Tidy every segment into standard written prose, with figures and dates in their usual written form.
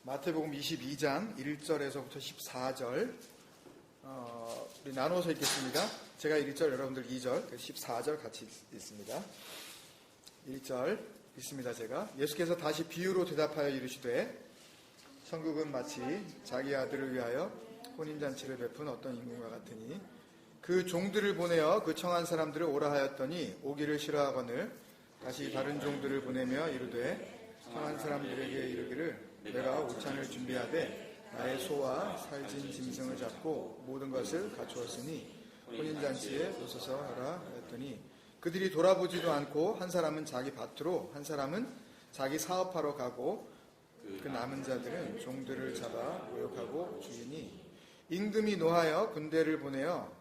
마태복음 22장 1절에서부터 14절 우리 나눠서 읽겠습니다. 제가 1절, 여러분들 2절, 14절 같이 읽습니다. 1절 읽습니다. 제가 예수께서 다시 비유로 대답하여 이르시되 천국은 마치 자기 아들을 위하여 혼인잔치를 베푼 어떤 임금과 같으니 그 종들을 보내어 그 청한 사람들을 오라 하였더니 오기를 싫어하거늘 다시 다른 종들을 보내며 이르되 청한 사람들에게 이르기를 내가 오찬을 준비하되 나의 소와 살진 짐승을 잡고 모든 것을 갖추었으니 혼인잔치에 오소서 하라 하였더니 그들이 돌아보지도 않고 한 사람은 자기 밭으로 한 사람은 자기 사업하러 가고 그 남은 자들은 종들을 잡아 모욕하고 죽이니 임금이 노하여 군대를 보내어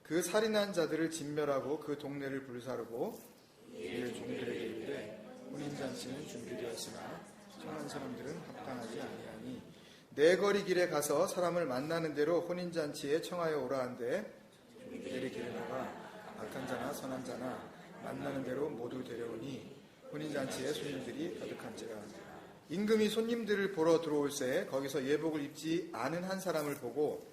그 살인한 자들을 진멸하고 그 동네를 불사르고 이에 종들에게 이르되 혼인잔치는 준비되었으나 청한 사람들은 합당하지 아니하니 내 거리 길에 가서 사람을 만나는 대로 혼인잔치에 청하여 오라 한데 종들이 길에 나가 악한 자나 선한 자나 만나는 대로 모두 데려오니 혼인잔치에 손님들이 가득한지라. 임금이 손님들을 보러 들어올새 거기서 예복을 입지 않은 한 사람을 보고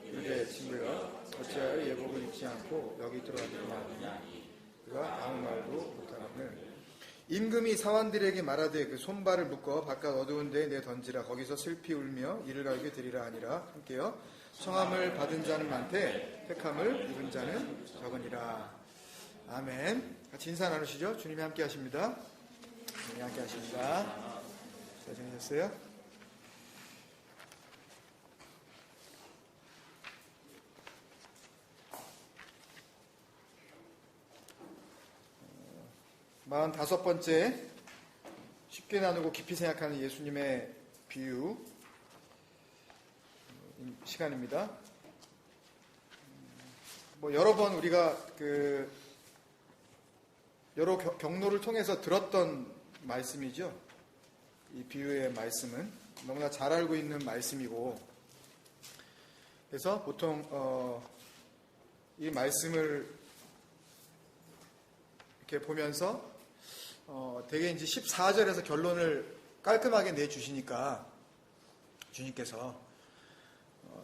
이르되 친구여 어찌하여 예복을 입지 않고 여기 들어왔느냐 하니 그가 아무 말도 못하거늘 임금이 사환들에게 말하되 그 손발을 묶어 바깥 어두운 데에 내던지라. 거기서 슬피 울며 이를 갈게 되리라 하니라. 함께요. 청함을 받은 자는 많되 택함을 입은 자는 적으니라. 아멘. 같이 인사 나누시죠. 주님이 함께 하십니다. 주님이 함께 하십니다. 잘 지내셨어요? 어, 45번째 쉽게 나누고 깊이 생각하는 예수님의 비유 시간입니다. 여러 번 우리가 여러 경로를 통해서 들었던 말씀이죠. 이 비유의 말씀은 너무나 잘 알고 있는 말씀이고, 그래서 보통 이 말씀을 이렇게 보면서 대개 이제 14절에서 결론을 깔끔하게 내주시니까 주님께서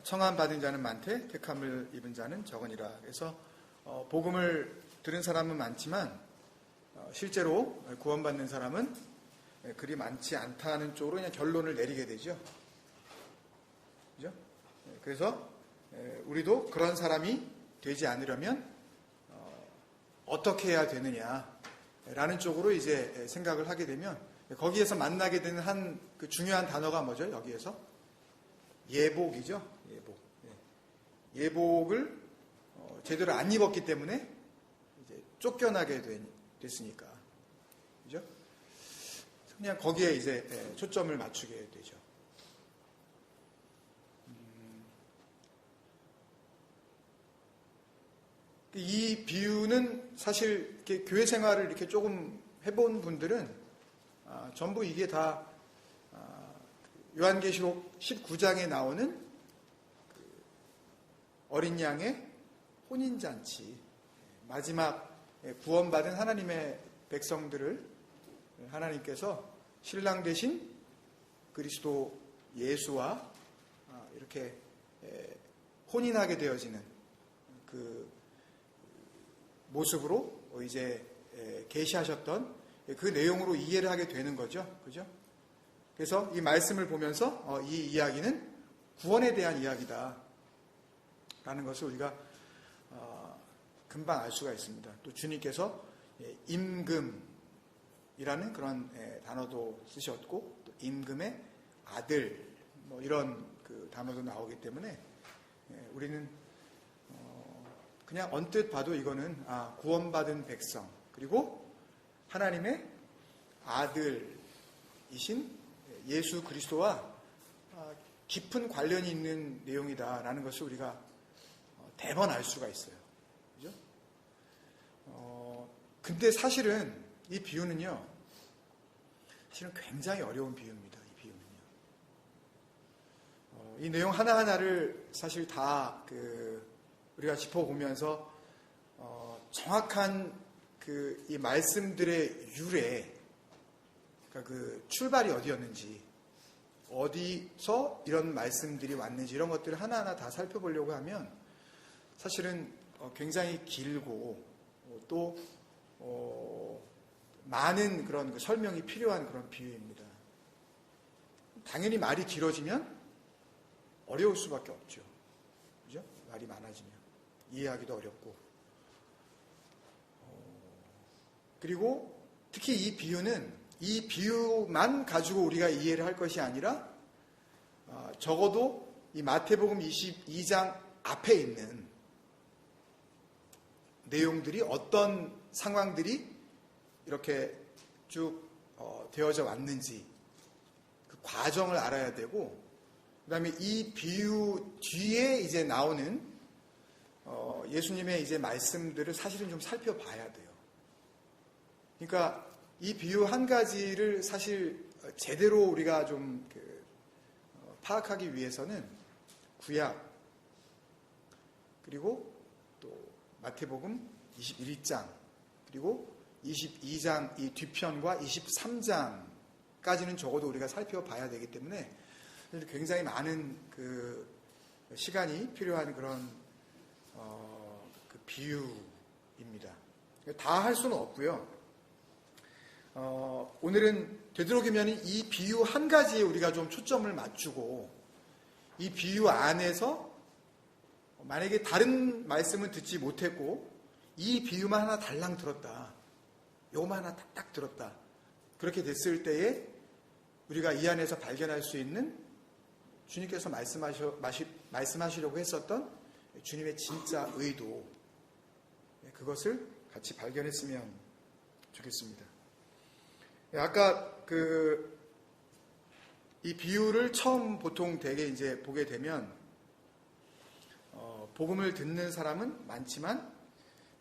청함 받은 자는 많되 택함을 입은 자는 적으니라. 그래서 복음을 들은 사람은 많지만 실제로 구원받는 사람은 그리 많지 않다는 쪽으로 그냥 결론을 내리게 되죠. 그죠? 그래서 우리도 그런 사람이 되지 않으려면 어떻게 해야 되느냐라는 쪽으로 이제 생각을 하게 되면 거기에서 만나게 되는 한 그 중요한 단어가 뭐죠? 여기에서 예복이죠. 예복. 예복을 제대로 안 입었기 때문에 이제 쫓겨나게 됐으니까, 그죠? 그냥 거기에 이제 초점을 맞추게 되죠. 이 비유는 사실 이렇게 교회 생활을 이렇게 조금 해본 분들은 전부 이게 다 요한계시록 19장에 나오는 어린 양의 혼인잔치, 마지막 구원받은 하나님의 백성들을 하나님께서 신랑 되신 그리스도 예수와 이렇게 혼인하게 되어지는 그 모습으로 이제 계시하셨던 그 내용으로 이해를 하게 되는 거죠. 그죠? 그래서 이 말씀을 보면서 이 이야기는 구원에 대한 이야기다 라는 것을 우리가 금방 알 수가 있습니다. 또 주님께서 임금이라는 그런 단어도 쓰셨고, 또 임금의 아들 이런 그 단어도 나오기 때문에 우리는 그냥 언뜻 봐도 이거는 구원받은 백성, 그리고 하나님의 아들이신 예수 그리스도와 깊은 관련이 있는 내용이다라는 것을 우리가 대번 알 수가 있어요. 그죠? 근데 사실은 이 비유는요, 사실은 굉장히 어려운 비유입니다. 이 비유는요. 이 내용 하나하나를 사실 다 우리가 짚어보면서 정확한 이 말씀들의 유래, 그러니까 그 출발이 어디였는지, 어디서 이런 말씀들이 왔는지 이런 것들을 하나하나 다 살펴보려고 하면 사실은 굉장히 길고 또 많은 그런 그 설명이 필요한 그런 비유입니다. 당연히 말이 길어지면 어려울 수밖에 없죠. 그죠? 말이 많아지면 이해하기도 어렵고. 그리고 특히 이 비유는 이 비유만 가지고 우리가 이해를 할 것이 아니라 적어도 이 마태복음 22장 앞에 있는 내용들이 어떤 상황들이 이렇게 쭉 되어져 왔는지 그 과정을 알아야 되고, 그 다음에 이 비유 뒤에 이제 나오는 예수님의 이제 말씀들을 사실은 좀 살펴봐야 돼요. 그러니까 이 비유 한 가지를 사실 제대로 우리가 좀 파악하기 위해서는 구약 그리고 또 마태복음 21장 그리고 22장 이 뒤편과 23장까지는 적어도 우리가 살펴봐야 되기 때문에 굉장히 많은 그 시간이 필요한 그런 그 비유입니다. 다 할 수는 없고요. 오늘은 되도록이면 이 비유 한 가지에 우리가 좀 초점을 맞추고 이 비유 안에서 만약에 다른 말씀은 듣지 못했고 이 비유만 하나 달랑 들었다, 요만 하나 딱 들었다, 그렇게 됐을 때에 우리가 이 안에서 발견할 수 있는 주님께서 말씀하시려고 했었던 주님의 진짜 의도, 그것을 같이 발견했으면 좋겠습니다. 아까 이 비유를 처음 보통 되게 이제 보게 되면 복음을 듣는 사람은 많지만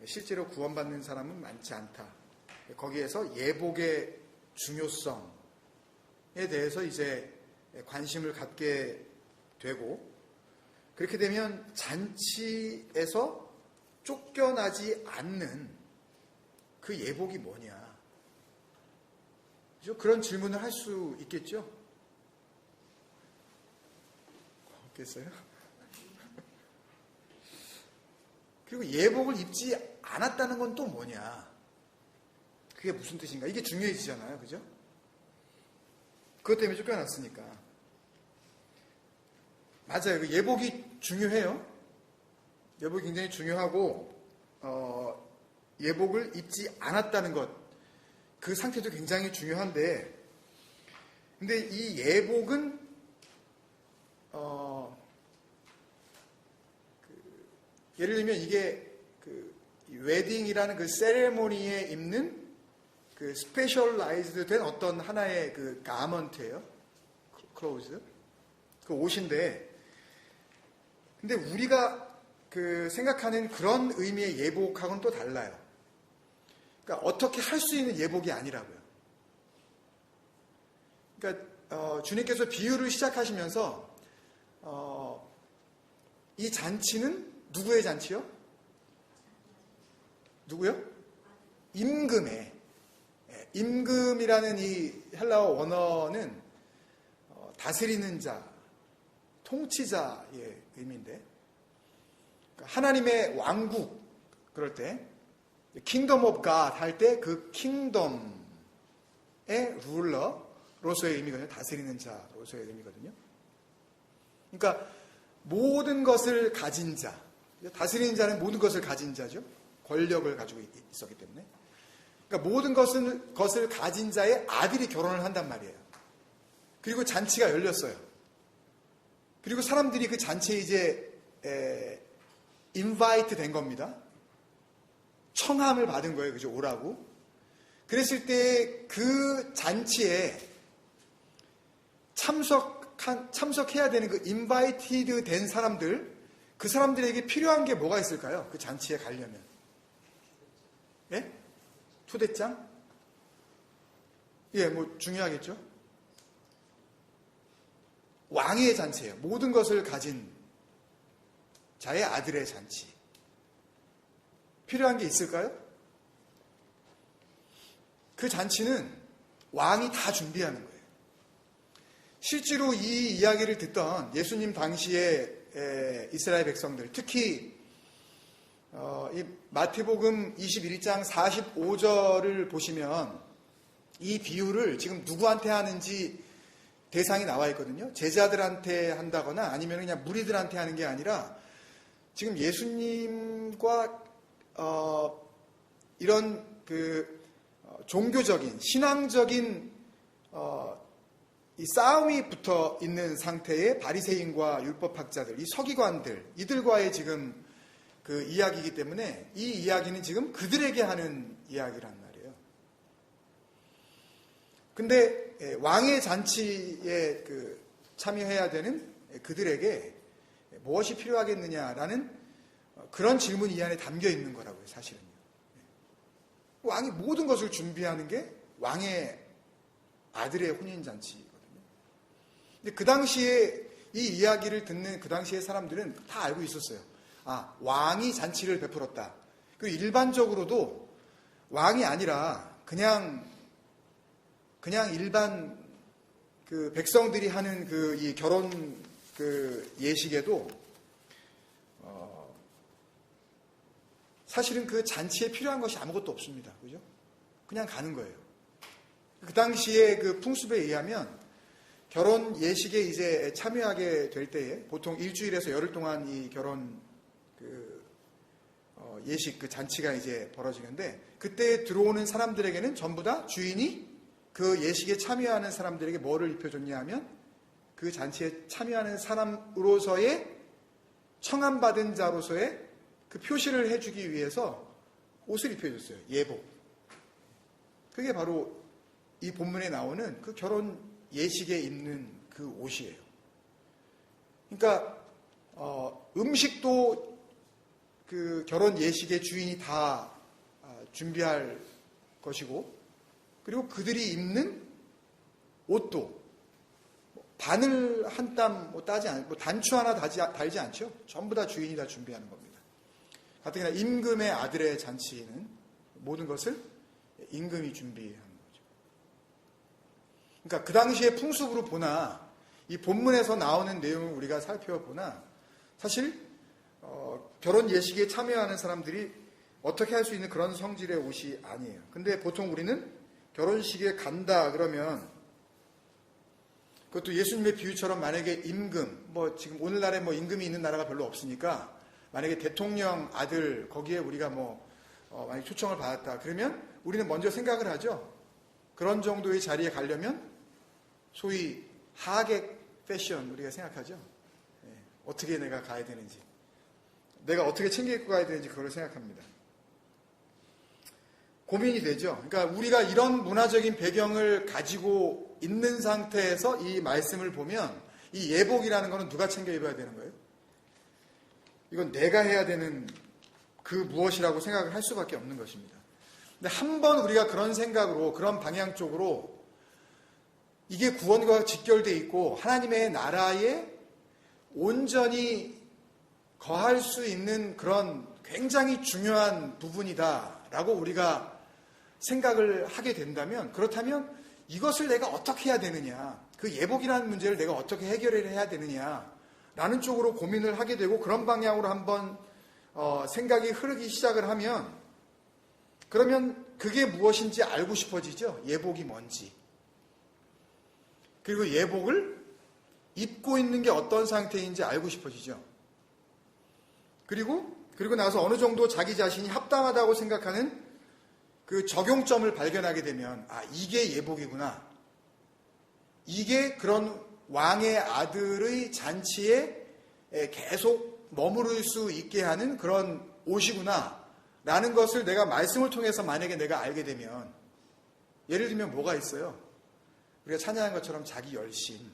실제로 구원받는 사람은 많지 않다. 거기에서 예복의 중요성에 대해서 이제 관심을 갖게 되고, 그렇게 되면 잔치에서 쫓겨나지 않는 그 예복이 뭐냐, 그런 질문을 할 수 있겠죠? 없겠어요? 그리고 예복을 입지 않았다는 건 또 뭐냐? 그게 무슨 뜻인가? 이게 중요해지잖아요. 그죠? 그것 때문에 쫓겨났으니까. 맞아요. 그 예복이 중요해요. 예복이 굉장히 중요하고, 예복을 입지 않았다는 것, 그 상태도 굉장히 중요한데, 근데 이 예복은 예를 들면 이게 웨딩이라는 그 세레모니에 입는 그 스페셜라이즈드 된 어떤 하나의 그 가먼트예요. 클로즈. 그 옷인데, 근데 우리가 그 생각하는 그런 의미의 예복하고는 또 달라요. 그러니까 어떻게 할 수 있는 예복이 아니라고요. 그러니까 주님께서 비유를 시작하시면서 이 잔치는 누구의 잔치요? 누구요? 임금의. 임금이라는 이 헬라어 원어는 다스리는 자, 통치자의 의미인데, 그러니까 하나님의 왕국, 그럴 때 킹덤 오브 갓 할 때 그 킹덤의 룰러로서의 의미거든요. 다스리는 자로서의 의미거든요. 그러니까 모든 것을 가진 자, 다스리는 자는 모든 것을 가진 자죠. 권력을 가지고 있었기 때문에. 그러니까 모든 것을 가진 자의 아들이 결혼을 한단 말이에요. 그리고 잔치가 열렸어요. 그리고 사람들이 그 잔치에 이제 인바이트 된 겁니다. 청함을 받은 거예요. 그죠? 오라고. 그랬을 때 그 잔치에 참석해야 되는 그 인바이티드 된 사람들, 그 사람들에게 필요한 게 뭐가 있을까요? 그 잔치에 가려면. 예? 초대장? 예, 뭐 중요하겠죠? 왕의 잔치예요. 모든 것을 가진 자의 아들의 잔치. 필요한 게 있을까요? 그 잔치는 왕이 다 준비하는 거예요. 실제로 이 이야기를 듣던 예수님 당시의 이스라엘 백성들, 특히 이 마태복음 21장 45절을 보시면 이 비유를 지금 누구한테 하는지 대상이 나와 있거든요. 제자들한테 한다거나 아니면 그냥 무리들한테 하는 게 아니라 지금 예수님과 이런 종교적인 신앙적인 이 싸움이 붙어 있는 상태의 바리새인과 율법학자들, 이 서기관들, 이들과의 지금 그 이야기이기 때문에 이 이야기는 지금 그들에게 하는 이야기란 말이에요. 근데 왕의 잔치에 참여해야 되는 그들에게 무엇이 필요하겠느냐라는 그런 질문이 이 안에 담겨 있는 거라고요, 사실은요. 왕이 모든 것을 준비하는 게 왕의 아들의 혼인잔치거든요. 근데 그 당시에 이 이야기를 듣는 그 당시의 사람들은 다 알고 있었어요. 아, 왕이 잔치를 베풀었다. 그리고 일반적으로도 왕이 아니라 그냥 일반 그 백성들이 하는 이 결혼 예식에도 사실은 그 잔치에 필요한 것이 아무것도 없습니다. 그죠? 그냥 가는 거예요. 그 당시에 그 풍습에 의하면 결혼 예식에 이제 참여하게 될 때에 보통 일주일에서 열흘 동안 이 결혼 예식 그 잔치가 이제 벌어지는데 그때 들어오는 사람들에게는 전부 다 주인이 그 예식에 참여하는 사람들에게 뭐를 입혀줬냐 하면 그 잔치에 참여하는 사람으로서의 청함받은 자로서의 그 표시를 해주기 위해서 옷을 입혀줬어요. 예복. 그게 바로 이 본문에 나오는 그 결혼 예식에 입는 그 옷이에요. 그러니까 음식도 그 결혼 예식의 주인이 다 준비할 것이고, 그리고 그들이 입는 옷도 바늘 한 땀 따지 않고 단추 하나 달지 않죠. 전부 다 주인이 다 준비하는 겁니다. 가뜩이나 임금의 아들의 잔치는 모든 것을 임금이 준비하는 거죠. 그러니까 그 당시의 풍습으로 보나 이 본문에서 나오는 내용을 우리가 살펴보나 사실 결혼 예식에 참여하는 사람들이 어떻게 할 수 있는 그런 성질의 옷이 아니에요. 근데 보통 우리는 결혼식에 간다 그러면 그것도 예수님의 비유처럼 만약에 임금, 지금 오늘날에 임금이 있는 나라가 별로 없으니까 만약에 대통령 아들 거기에 우리가 만약 초청을 받았다 그러면 우리는 먼저 생각을 하죠. 그런 정도의 자리에 가려면 소위 하객 패션 우리가 생각하죠. 어떻게 내가 가야 되는지, 내가 어떻게 챙겨 입고 가야 되는지 그걸 생각합니다. 고민이 되죠. 그러니까 우리가 이런 문화적인 배경을 가지고 있는 상태에서 이 말씀을 보면 이 예복이라는 거는 누가 챙겨 입어야 되는 거예요? 이건 내가 해야 되는 그 무엇이라고 생각을 할 수밖에 없는 것입니다. 근데 한번 우리가 그런 생각으로 그런 방향 쪽으로 이게 구원과 직결되어 있고 하나님의 나라에 온전히 거할 수 있는 그런 굉장히 중요한 부분이다라고 우리가 생각을 하게 된다면, 그렇다면 이것을 내가 어떻게 해야 되느냐, 그 예복이라는 문제를 내가 어떻게 해결을 해야 되느냐라는 쪽으로 고민을 하게 되고 그런 방향으로 한번 생각이 흐르기 시작을 하면, 그러면 그게 무엇인지 알고 싶어지죠. 예복이 뭔지. 그리고 예복을 입고 있는 게 어떤 상태인지 알고 싶어지죠. 그리고 나서 어느 정도 자기 자신이 합당하다고 생각하는 그 적용점을 발견하게 되면, 이게 예복이구나. 이게 그런 왕의 아들의 잔치에 계속 머무를 수 있게 하는 그런 옷이구나. 라는 것을 내가 말씀을 통해서 만약에 내가 알게 되면, 예를 들면 뭐가 있어요? 우리가 찬양한 것처럼 자기 열심,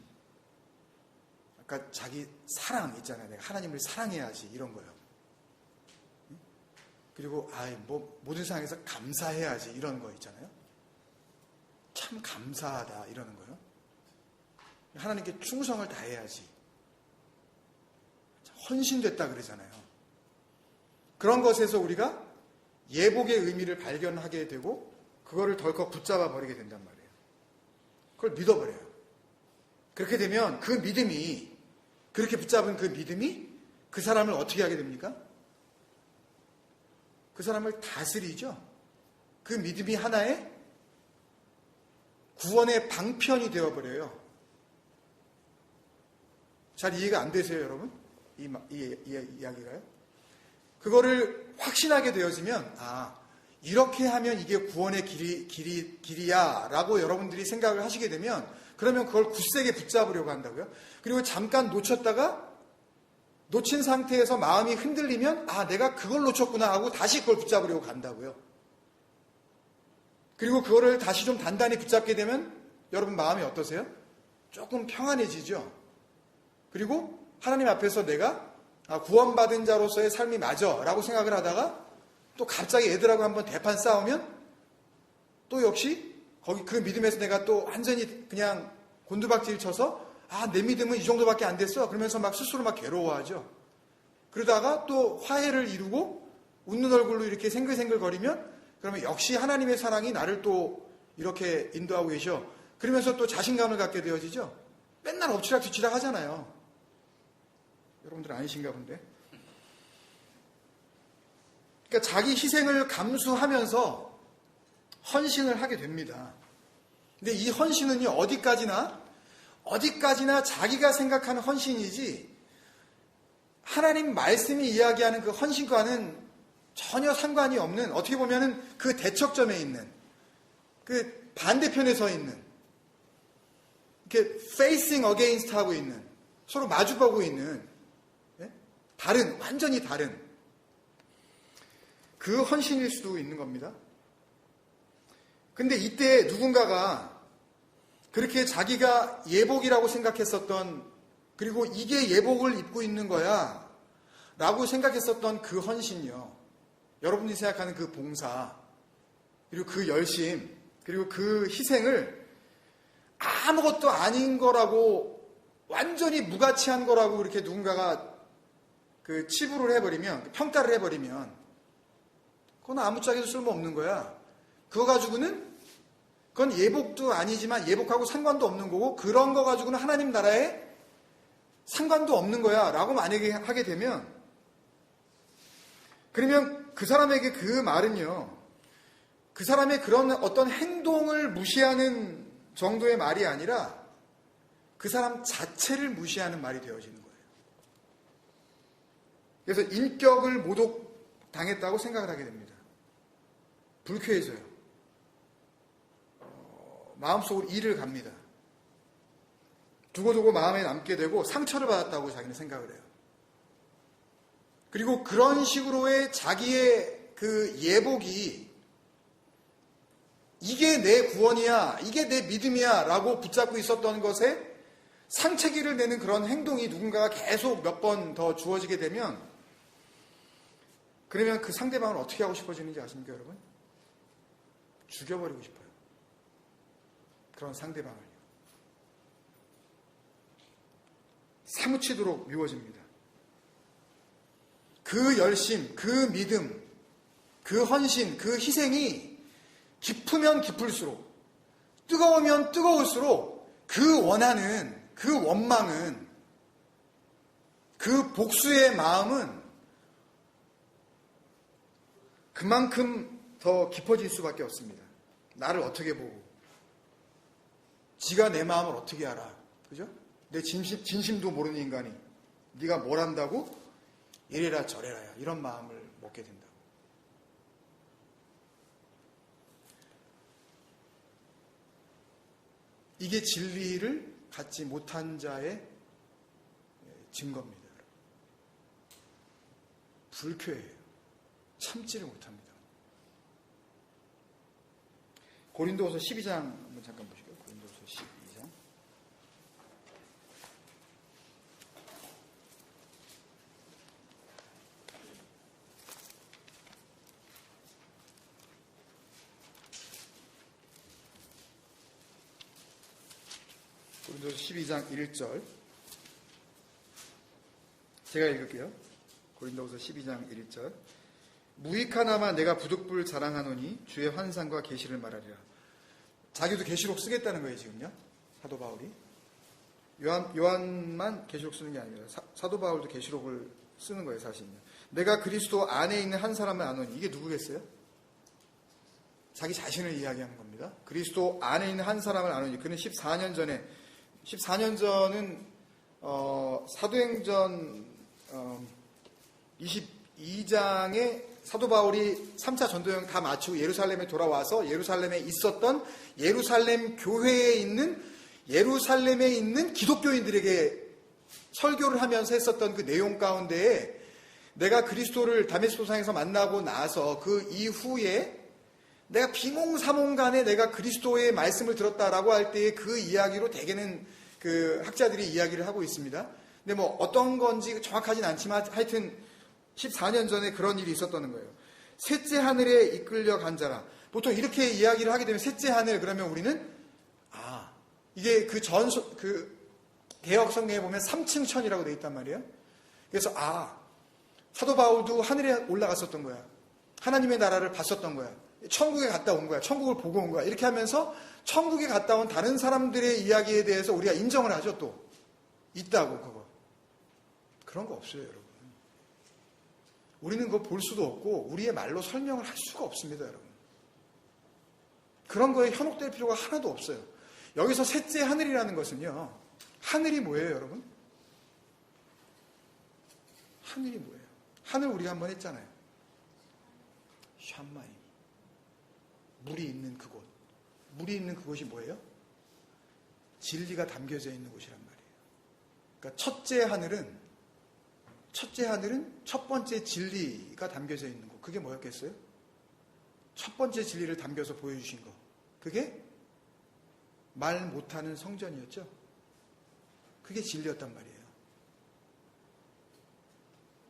아까 자기 사랑 있잖아요. 내가 하나님을 사랑해야지, 이런 거요. 그리고 모든 상황에서 감사해야지, 이런 거 있잖아요. 참 감사하다, 이러는 거요. 하나님께 충성을 다해야지, 헌신됐다 그러잖아요. 그런 것에서 우리가 예복의 의미를 발견하게 되고 그거를 덜컥 붙잡아 버리게 된단 말이에요. 그걸 믿어버려요. 그렇게 되면 그 믿음이, 그렇게 붙잡은 그 믿음이 그 사람을 어떻게 하게 됩니까? 그 사람을 다스리죠. 그 믿음이 하나의 구원의 방편이 되어버려요. 잘 이해가 안 되세요, 여러분? 이 이야기가요? 그거를 확신하게 되어지면, 이렇게 하면 이게 구원의 길이야 라고 여러분들이 생각을 하시게 되면, 그러면 그걸 굳세게 붙잡으려고 한다고요. 그리고 잠깐 놓친 상태에서 마음이 흔들리면, 내가 그걸 놓쳤구나 하고 다시 그걸 붙잡으려고 간다고요. 그리고 그거를 다시 좀 단단히 붙잡게 되면 여러분 마음이 어떠세요? 조금 평안해지죠. 그리고 하나님 앞에서 내가 구원받은 자로서의 삶이 맞아 라고 생각을 하다가 또 갑자기 애들하고 한번 대판 싸우면 또 역시 거기 그 믿음에서 내가 또 완전히 그냥 곤두박질 쳐서 내 믿음은 이 정도밖에 안 됐어 그러면서 막 스스로 막 괴로워하죠. 그러다가 또 화해를 이루고 웃는 얼굴로 이렇게 생글생글 거리면 그러면 역시 하나님의 사랑이 나를 또 이렇게 인도하고 계셔. 그러면서 또 자신감을 갖게 되어지죠. 맨날 엎치락 뒤치락 하잖아요. 여러분들 아니신가 본데. 그러니까 자기 희생을 감수하면서 헌신을 하게 됩니다. 근데 이 헌신은요, 어디까지나 자기가 생각하는 헌신이지 하나님 말씀이 이야기하는 그 헌신과는 전혀 상관이 없는, 어떻게 보면은 그 대척점에 있는, 그 반대편에 서 있는, 이렇게 facing against 하고 있는, 서로 마주보고 있는, 완전히 다른 그 헌신일 수도 있는 겁니다. 근데 이때 누군가가 그렇게 자기가 예복이라고 생각했었던, 그리고 이게 예복을 입고 있는 거야 라고 생각했었던 그 헌신이요, 여러분이 생각하는 그 봉사, 그리고 그 열심, 그리고 그 희생을 아무것도 아닌 거라고, 완전히 무가치한 거라고 이렇게 누군가가 그 치부를 해버리면, 평가를 해버리면, 그건 아무짝에도 쓸모없는 거야. 그거 가지고는, 그건 예복도 아니지만 예복하고 상관도 없는 거고, 그런 거 가지고는 하나님 나라에 상관도 없는 거야 라고 만약에 하게 되면, 그러면 그 사람에게 그 말은요, 그 사람의 그런 어떤 행동을 무시하는 정도의 말이 아니라 그 사람 자체를 무시하는 말이 되어지는 거예요. 그래서 인격을 모독당했다고 생각을 하게 됩니다. 불쾌해져요. 마음속으로 이를 갑니다. 두고두고 마음에 남게 되고 상처를 받았다고 자기는 생각을 해요. 그리고 그런 식으로의 자기의 그 예복이 이게 내 구원이야, 이게 내 믿음이야 라고 붙잡고 있었던 것에 상체기를 내는 그런 행동이 누군가가 계속 몇 번 더 주어지게 되면, 그러면 그 상대방을 어떻게 하고 싶어지는지 아십니까, 여러분? 죽여버리고 싶어요. 그런 상대방을. 사무치도록 미워집니다. 그 열심, 그 믿음, 그 헌신, 그 희생이 깊으면 깊을수록, 뜨거우면 뜨거울수록 그 원하는, 그 원망은, 그 복수의 마음은 그만큼 더 깊어질 수밖에 없습니다. 나를 어떻게 보고, 지가 내 마음을 어떻게 알아, 그죠? 내 진심도 모르는 인간이 네가 뭘 한다고 이래라 저래라야, 이런 마음을 먹게 된다고. 이게 진리를 갖지 못한 자의 증거입니다. 불쾌해요. 참지를 못합니다. 고린도후서 12장 한번 잠깐 보시고요. 고린도후서 12장. 고린도서 12장 1절. 제가 읽을게요. 고린도서 12장 1절. 무익하나마 내가 부득불 자랑하노니 주의 환상과 계시를 말하리라. 자기도 계시록 쓰겠다는 거예요, 지금요. 사도 바울이. 요한만 계시록 쓰는 게 아닙니다. 사도 바울도 계시록을 쓰는 거예요, 사실은. 내가 그리스도 안에 있는 한 사람을 아노니. 이게 누구겠어요? 자기 자신을 이야기하는 겁니다. 그리스도 안에 있는 한 사람을 아노니. 그는 14년 전은 사도행전 22장에 사도 바울이 3차 전도여행 다 마치고 예루살렘에 돌아와서 예루살렘에 있었던 예루살렘 교회에 있는 예루살렘에 있는 기독교인들에게 설교를 하면서 했었던 그 내용 가운데에 내가 그리스도를 다메스코상에서 만나고 나서 그 이후에 내가 비몽사몽간에 내가 그리스도의 말씀을 들었다라고 할 때의 그 이야기로 대개는 그 학자들이 이야기를 하고 있습니다. 근데 뭐 어떤 건지 정확하진 않지만 하여튼 14년 전에 그런 일이 있었다는 거예요. 셋째 하늘에 이끌려 간 자라. 보통 이렇게 이야기를 하게 되면 셋째 하늘 그러면 우리는 이게 그 개혁 성경에 보면 3층 천이라고 되어 있단 말이에요. 그래서 사도 바울도 하늘에 올라갔었던 거야. 하나님의 나라를 봤었던 거야. 천국에 갔다 온 거야. 천국을 보고 온 거야. 이렇게 하면서 천국에 갔다 온 다른 사람들의 이야기에 대해서 우리가 인정을 하죠. 또 있다고 그거. 그런 거 없어요, 여러분. 우리는 그거 볼 수도 없고 우리의 말로 설명을 할 수가 없습니다, 여러분. 그런 거에 현혹될 필요가 하나도 없어요. 여기서 셋째 하늘이라는 것은요. 하늘이 뭐예요, 여러분? 하늘이 뭐예요? 하늘 우리가 한번 했잖아요. 샴마임. 물이 있는 그곳. 물이 있는 그곳이 뭐예요? 진리가 담겨져 있는 곳이란 말이에요. 그러니까 첫째 하늘은 첫 번째 진리가 담겨져 있는 곳. 그게 뭐였겠어요? 첫 번째 진리를 담겨서 보여주신 거. 그게 말 못하는 성전이었죠. 그게 진리였단 말이에요.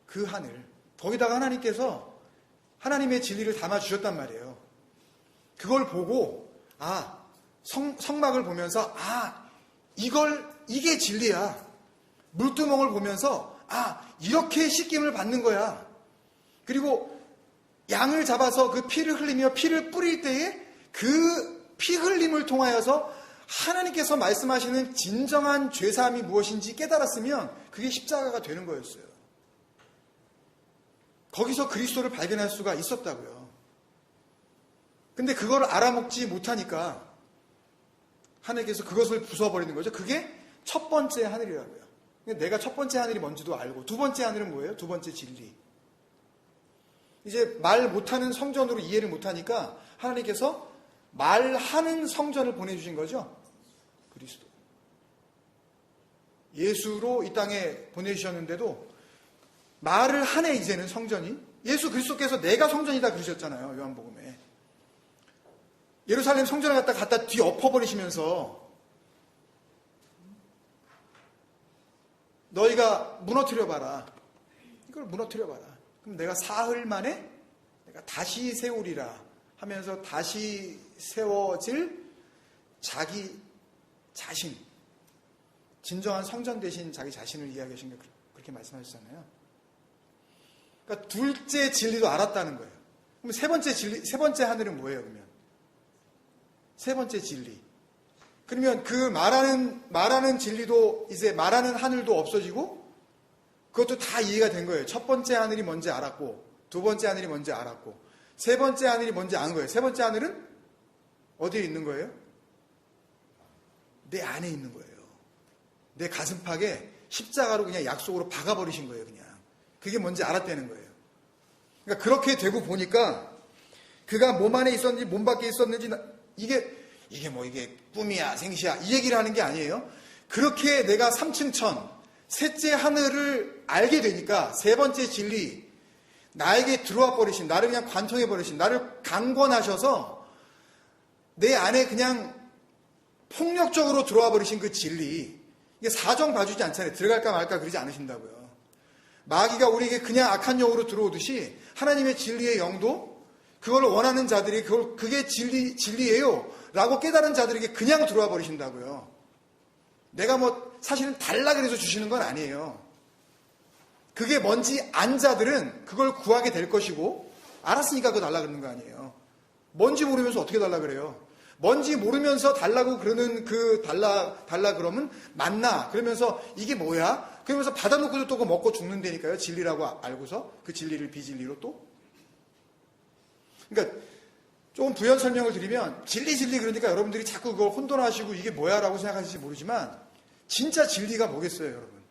그 하늘. 거기다가 하나님께서 하나님의 진리를 담아주셨단 말이에요. 그걸 보고 성막을 보면서 이게 진리야. 물두멍을 보면서 이렇게 씻김을 받는 거야. 그리고 양을 잡아서 그 피를 흘리며 피를 뿌릴 때에 그 피 흘림을 통하여서 하나님께서 말씀하시는 진정한 죄사함이 무엇인지 깨달았으면 그게 십자가가 되는 거였어요. 거기서 그리스도를 발견할 수가 있었다고요. 근데 그걸 알아먹지 못하니까 하나님께서 그것을 부숴버리는 거죠. 그게 첫 번째 하늘이라고요. 내가 첫 번째 하늘이 뭔지도 알고 두 번째 하늘은 뭐예요? 두 번째 진리. 이제 말 못하는 성전으로 이해를 못하니까 하나님께서 말하는 성전을 보내주신 거죠. 그리스도. 예수로 이 땅에 보내주셨는데도 말을 하네 이제는 성전이. 예수 그리스도께서 내가 성전이다 그러셨잖아요. 요한복음에. 예루살렘 성전을 갖다 뒤엎어버리시면서 너희가 무너뜨려봐라. 이걸 무너뜨려봐라. 그럼 내가 사흘 만에 내가 다시 세우리라 하면서 다시 세워질 자기 자신, 진정한 성전 대신 자기 자신을 이야기하신 게 그렇게 말씀하셨잖아요. 그러니까 둘째 진리도 알았다는 거예요. 그럼 세 번째 하늘은 뭐예요, 그러면? 세 번째 진리. 그러면 그 말하는 진리도 이제 말하는 하늘도 없어지고 그것도 다 이해가 된 거예요. 첫 번째 하늘이 뭔지 알았고 두 번째 하늘이 뭔지 알았고 세 번째 하늘이 뭔지 아는 거예요. 세 번째 하늘은 어디에 있는 거예요? 내 안에 있는 거예요. 내 가슴팍에 십자가로 그냥 약속으로 박아버리신 거예요. 그냥. 그게 뭔지 알았다는 거예요. 그러니까 그렇게 되고 보니까 그가 몸 안에 있었는지 몸 밖에 있었는지 이게 꿈이야 생시야 이 얘기를 하는 게 아니에요. 그렇게 내가 3층 천 셋째 하늘을 알게 되니까 세 번째 진리 나에게 들어와 버리신 나를 그냥 관통해 버리신 나를 강권하셔서 내 안에 그냥 폭력적으로 들어와 버리신 그 진리 이게 사정 봐주지 않잖아요. 들어갈까 말까 그러지 않으신다고요. 마귀가 우리에게 그냥 악한 영으로 들어오듯이 하나님의 진리의 영도 그걸 원하는 자들이 그게 진리예요 라고 깨달은 자들에게 그냥 들어와 버리신다고요. 내가 사실은 달라 그래서 주시는 건 아니에요. 그게 뭔지 안 자들은 그걸 구하게 될 것이고 알았으니까 그거 달라 그러는 거 아니에요. 뭔지 모르면서 어떻게 달라 그래요. 뭔지 모르면서 달라고 그러는 그 달라 그러면 만나 그러면서 이게 뭐야? 그러면서 받아놓고도 또 그거 먹고 죽는다니까요. 진리라고 알고서 그 진리를 비진리로 또. 그러니까 조금 부연 설명을 드리면 진리 그러니까 여러분들이 자꾸 그걸 혼돈하시고 이게 뭐야라고 생각하실지 모르지만 진짜 진리가 뭐겠어요, 여러분?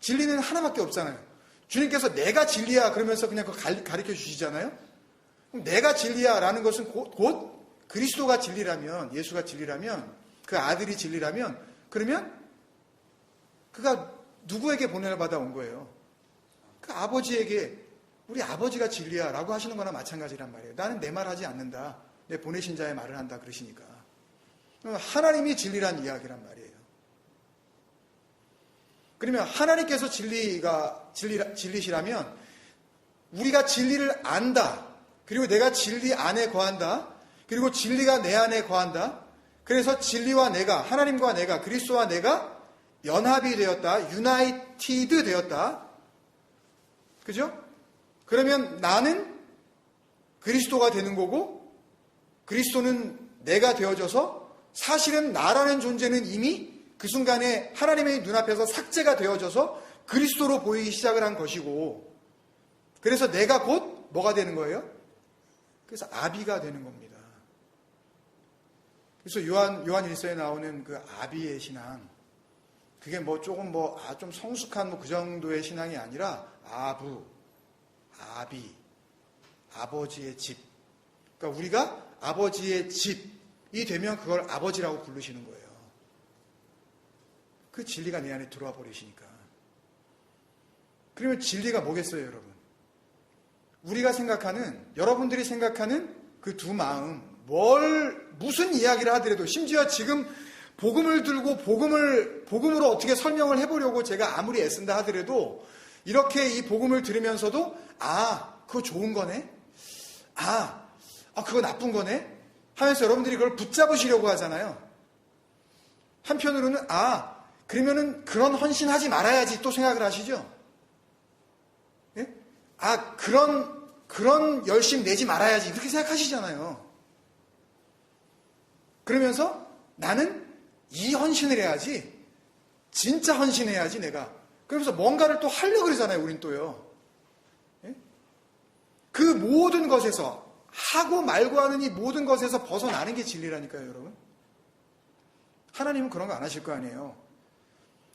진리는 하나밖에 없잖아요. 주님께서 내가 진리야 그러면서 그냥 그거 가르쳐 주시잖아요. 그럼 내가 진리야라는 것은 곧 그리스도가 진리라면, 예수가 진리라면, 그 아들이 진리라면, 그러면 그가 누구에게 보내를 받아 온 거예요? 그 아버지에게 우리 아버지가 진리야 라고 하시는 거나 마찬가지란 말이에요. 나는 내 말 하지 않는다. 내 보내신 자의 말을 한다 그러시니까. 하나님이 진리란 이야기란 말이에요. 그러면 하나님께서 진리시라면 우리가 진리를 안다. 그리고 내가 진리 안에 거한다. 그리고 진리가 내 안에 거한다. 그래서 진리와 내가, 하나님과 내가, 그리스도와 내가 연합이 되었다. 유나이티드 되었다. 그죠? 그러면 나는 그리스도가 되는 거고 그리스도는 내가 되어져서 사실은 나라는 존재는 이미 그 순간에 하나님의 눈앞에서 삭제가 되어져서 그리스도로 보이기 시작을 한 것이고 그래서 내가 곧 뭐가 되는 거예요? 그래서 아비가 되는 겁니다. 그래서 요한 일서에 나오는 그 아비의 신앙 그게 뭐 조금 좀 성숙한 그 정도의 신앙이 아니라 아비, 아버지의 집. 그러니까 우리가 아버지의 집이 되면 그걸 아버지라고 부르시는 거예요. 그 진리가 내 안에 들어와 버리시니까. 그러면 진리가 뭐겠어요, 여러분? 우리가 생각하는, 여러분들이 생각하는 그 두 마음, 무슨 이야기를 하더라도, 심지어 지금 복음을 들고 복음으로 어떻게 설명을 해보려고 제가 아무리 애쓴다 하더라도, 이렇게 이 복음을 들으면서도, 그거 좋은 거네? 그거 나쁜 거네? 하면서 여러분들이 그걸 붙잡으시려고 하잖아요. 한편으로는, 그러면은 그런 헌신하지 말아야지 또 생각을 하시죠? 예? 그런 열심 내지 말아야지 이렇게 생각하시잖아요. 그러면서 나는 이 헌신을 해야지. 진짜 헌신해야지 내가. 그러면서 뭔가를 또 하려고 그러잖아요. 우린 또요. 예? 그 모든 것에서 하고 말고 하는 이 모든 것에서 벗어나는 게 진리라니까요. 여러분. 하나님은 그런 거 안 하실 거 아니에요.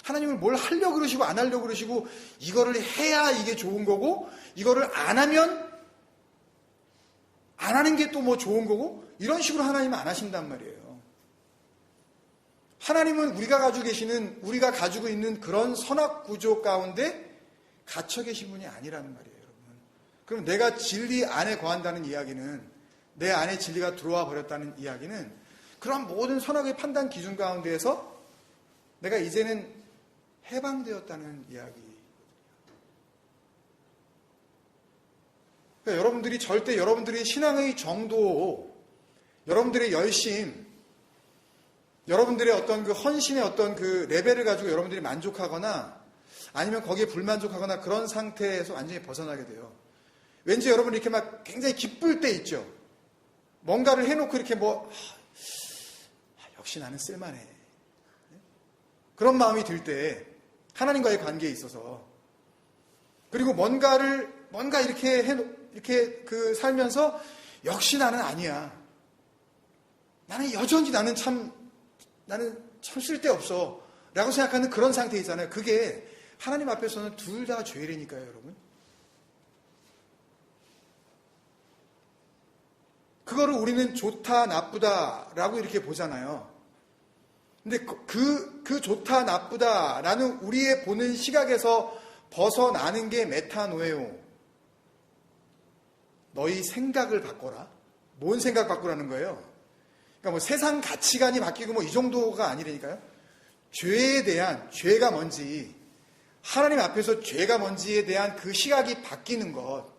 하나님은 뭘 하려고 그러시고 안 하려고 그러시고 이거를 해야 이게 좋은 거고 이거를 안 하면 안 하는 게 또 뭐 좋은 거고 이런 식으로 하나님은 안 하신단 말이에요. 하나님은 우리가 가지고 있는 그런 선악 구조 가운데 갇혀 계신 분이 아니라는 말이에요, 여러분. 그럼 내가 진리 안에 거한다는 이야기는 내 안에 진리가 들어와 버렸다는 이야기는 그런 모든 선악의 판단 기준 가운데에서 내가 이제는 해방되었다는 이야기거든요. 그러니까 여러분들이 절대 여러분들의 신앙의 정도, 여러분들의 열심, 여러분들의 어떤 그 헌신의 어떤 그 레벨을 가지고 여러분들이 만족하거나 아니면 거기에 불만족하거나 그런 상태에서 완전히 벗어나게 돼요. 왠지 여러분이 이렇게 막 굉장히 기쁠 때 있죠. 뭔가를 해놓고 이렇게 역시 나는 쓸만해. 그런 마음이 들 때 하나님과의 관계에 있어서 그리고 뭔가 이렇게 살면서 역시 나는 아니야. 나는 여전히 나는 참 쓸데없어. 라고 생각하는 그런 상태 있잖아요. 그게 하나님 앞에서는 둘 다 죄라니까요, 여러분. 그거를 우리는 좋다, 나쁘다라고 이렇게 보잖아요. 근데 그 좋다, 나쁘다라는 우리의 보는 시각에서 벗어나는 게 메타노에오. 너희 생각을 바꿔라. 뭔 생각 바꾸라는 거예요? 그러니까 뭐 세상 가치관이 바뀌고 뭐 이 정도가 아니라니까요. 죄가 뭔지, 하나님 앞에서 죄가 뭔지에 대한 그 시각이 바뀌는 것.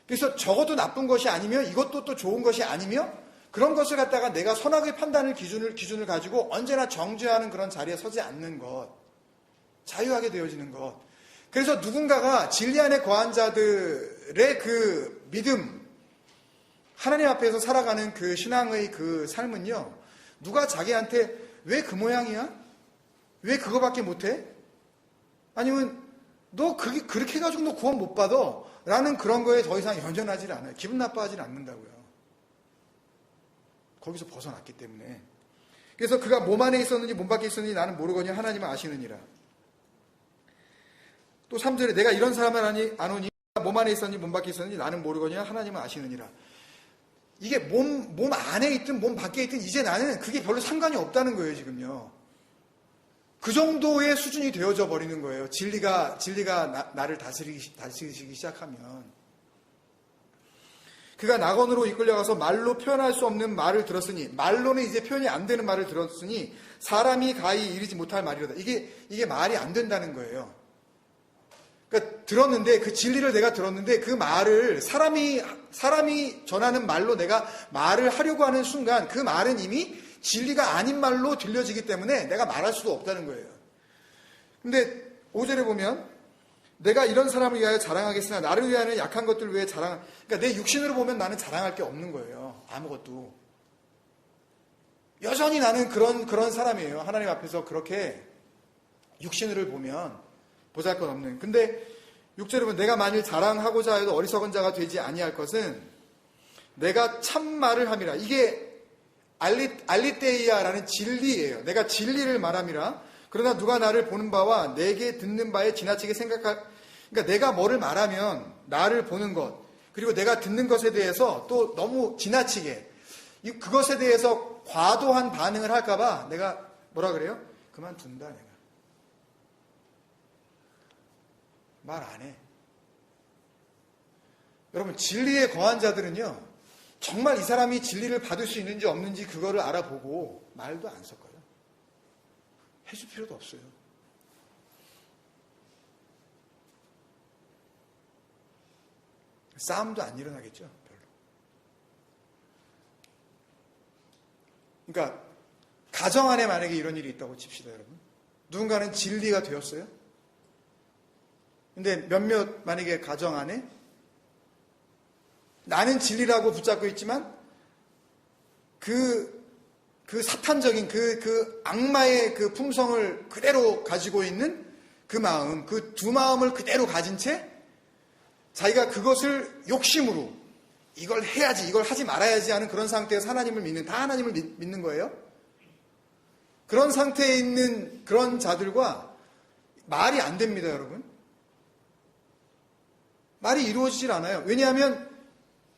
그래서 적어도 나쁜 것이 아니며 이것도 또 좋은 것이 아니며 그런 것을 갖다가 내가 선악의 판단을 기준을 가지고 언제나 정죄하는 그런 자리에 서지 않는 것. 자유하게 되어지는 것. 그래서 누군가가 진리 안에 거한 자들의 그 믿음, 하나님 앞에서 살아가는 그 신앙의 그 삶은요, 누가 자기한테 왜 그 모양이야? 왜 그거밖에 못해? 아니면 너 그렇게 해가지고 너 구원 못 받아? 라는 그런 거에 더 이상 연연하지 않아요. 기분 나빠하지 않는다고요. 거기서 벗어났기 때문에. 그래서 그가 몸 안에 있었는지 몸 밖에 있었는지 나는 모르거니 하나님은 아시느니라. 또 3절에 내가 이런 사람을 아노니 몸 안에 있었는지 몸 밖에 있었는지 나는 모르거니 하나님은 아시느니라. 이게 몸 안에 있든 몸 밖에 있든 이제 나는 그게 별로 상관이 없다는 거예요, 지금요. 그 정도의 수준이 되어져 버리는 거예요. 진리가 나를 다스리기 시작하면. 그가 낙원으로 이끌려가서 말로 표현할 수 없는 말을 들었으니, 말로는 이제 표현이 안 되는 말을 들었으니 사람이 가히 이르지 못할 말이로다. 이게 말이 안 된다는 거예요. 그러니까 들었는데, 그 진리를 내가 들었는데 그 말을 사람이 전하는 말로 내가 말을 하려고 하는 순간 그 말은 이미 진리가 아닌 말로 들려지기 때문에 내가 말할 수도 없다는 거예요. 근데 5절에 보면 내가 이런 사람을 위하여 자랑하겠으나 나를 위하여는 약한 것들을 위해 그러니까 내 육신으로 보면 나는 자랑할 게 없는 거예요. 아무것도. 여전히 나는 그런 사람이에요. 하나님 앞에서 그렇게 육신을 보면 보잘것없는. 근데 6절에 보면 내가 만일 자랑하고자 해도 어리석은 자가 되지 아니할 것은 내가 참말을 함이라. 이게 알리테이아라는 진리예요. 내가 진리를 말함이라. 그러나 누가 나를 보는 바와 내게 듣는 바에 지나치게 그러니까 내가 뭐를 말하면 나를 보는 것, 그리고 내가 듣는 것에 대해서 또 너무 지나치게 그것에 대해서 과도한 반응을 할까봐 내가 뭐라 그래요? 그만둔다. 내가 말 안 해. 여러분, 진리에 거한 자들은요, 정말 이 사람이 진리를 받을 수 있는지 없는지 그거를 알아보고 말도 안 섞어요. 해줄 필요도 없어요. 싸움도 안 일어나겠죠, 별로. 그러니까 가정 안에 만약에 이런 일이 있다고 칩시다, 여러분. 누군가는 진리가 되었어요. 근데 몇몇 만약에 가정 안에 나는 진리라고 붙잡고 있지만 그 사탄적인 그 악마의 그 품성을 그대로 가지고 있는 그 마음, 그 두 마음을 그대로 가진 채 자기가 그것을 욕심으로 이걸 해야지, 이걸 하지 말아야지 하는 그런 상태에서 하나님을 믿는 거예요. 그런 상태에 있는 그런 자들과 말이 안 됩니다, 여러분. 말이 이루어지질 않아요. 왜냐하면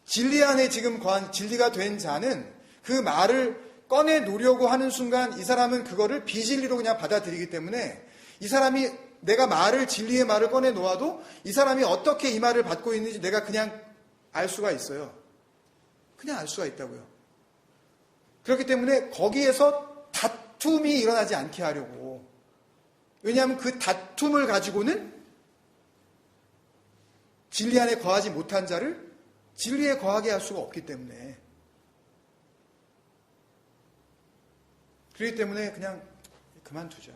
진리 안에 지금 거한 진리가 된 자는 그 말을 꺼내놓으려고 하는 순간 이 사람은 그거를 비진리로 그냥 받아들이기 때문에 이 사람이 내가 진리의 말을 꺼내놓아도 이 사람이 어떻게 이 말을 받고 있는지 내가 그냥 알 수가 있어요. 그냥 알 수가 있다고요. 그렇기 때문에 거기에서 다툼이 일어나지 않게 하려고. 왜냐하면 그 다툼을 가지고는 진리 안에 거하지 못한 자를 진리에 거하게 할 수가 없기 때문에. 그렇기 때문에 그냥 그만두자.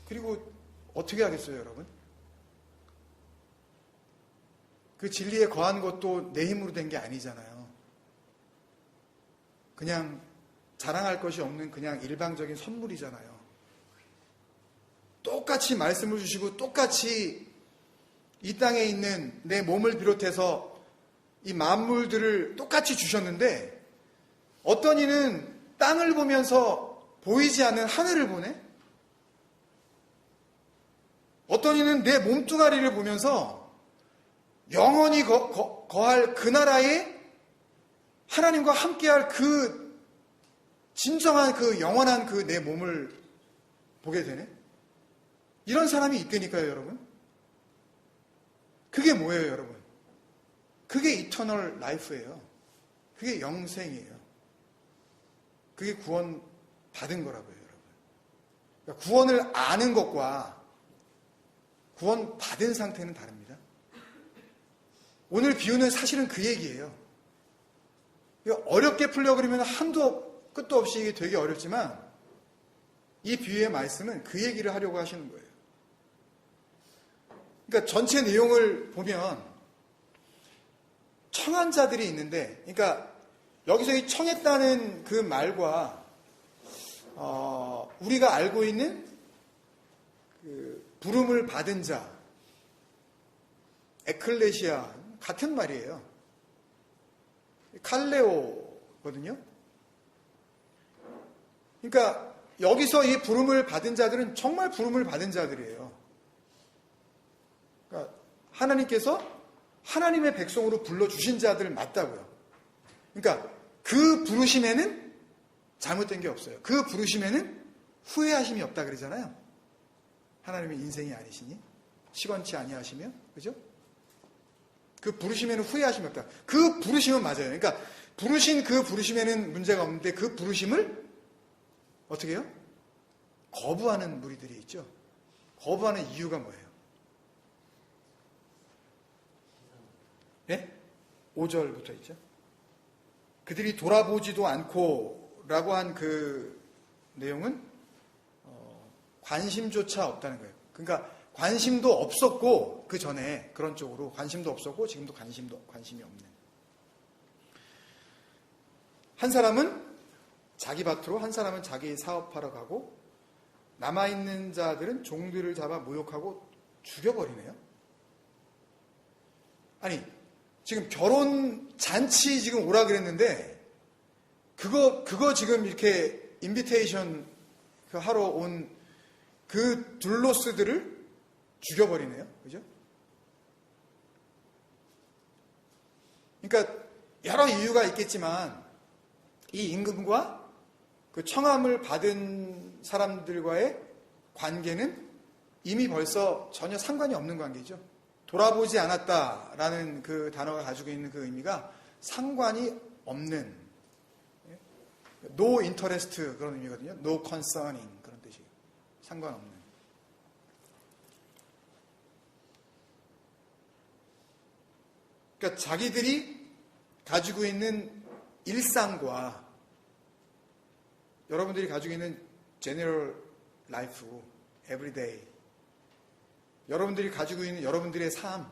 그리고 어떻게 하겠어요, 여러분? 그 진리에 거한 것도 내 힘으로 된 게 아니잖아요. 그냥 자랑할 것이 없는 그냥 일방적인 선물이잖아요. 똑같이 말씀을 주시고 똑같이 이 땅에 있는 내 몸을 비롯해서 이 만물들을 똑같이 주셨는데 어떤 이는 땅을 보면서 보이지 않는 하늘을 보네? 어떤 이는 내 몸뚱아리를 보면서 영원히 거할 그 나라에 하나님과 함께할 그 진정한 그 영원한 그 내 몸을 보게 되네? 이런 사람이 있다니까요, 여러분. 그게 뭐예요, 여러분? 그게 이터널 라이프예요. 그게 영생이에요. 그게 구원 받은 거라고요, 여러분. 그러니까 구원을 아는 것과 구원 받은 상태는 다릅니다. 오늘 비유는 사실은 그 얘기예요. 어렵게 풀려 그러면 한도 끝도 없이 이게 되게 어렵지만 이 비유의 말씀은 그 얘기를 하려고 하시는 거예요. 그러니까 전체 내용을 보면 청한 자들이 있는데, 그러니까 여기서 이 청했다는 그 말과 우리가 알고 있는 그 부름을 받은 자, 에클레시아 같은 말이에요. 칼레오거든요. 그러니까 여기서 이 부름을 받은 자들은 정말 부름을 받은 자들이에요. 그러니까 하나님께서 하나님의 백성으로 불러주신 자들 맞다고요. 그러니까 그 부르심에는 잘못된 게 없어요. 그 부르심에는 후회하심이 없다 그러잖아요. 하나님의 인생이 아니시니 시건치 아니하시며, 그죠? 그 부르심에는 후회하심이 없다. 그 부르심은 맞아요. 그러니까 부르신 그 부르심에는 문제가 없는데 그 부르심을 어떻게 해요? 거부하는 무리들이 있죠. 거부하는 이유가 뭐예요? 네? 5절부터 있죠. 그들이 돌아보지도 않고 라고 한 그 내용은 관심조차 없다는 거예요. 그러니까 관심도 없었고, 그 전에 그런 쪽으로 관심도 없었고 지금도 관심이 없는. 한 사람은 자기 밭으로, 한 사람은 자기 사업하러 가고, 남아있는 자들은 종들을 잡아 모욕하고 죽여버리네요. 아니, 지금 결혼 잔치 지금 오라 그랬는데 그거 지금 이렇게 인비테이션 하러 온 그 둘로스들을 죽여버리네요. 그죠? 그러니까 여러 이유가 있겠지만 이 임금과 그 청함을 받은 사람들과의 관계는 이미 벌써 전혀 상관이 없는 관계죠. 돌아보지 않았다라는 그 단어가 가지고 있는 그 의미가 상관이 없는, no interest 그런 의미거든요. no concerning 그런 뜻이에요. 상관없는. 그러니까 자기들이 가지고 있는 일상과 여러분들이 가지고 있는 general life, everyday, 여러분들이 가지고 있는 여러분들의 삶,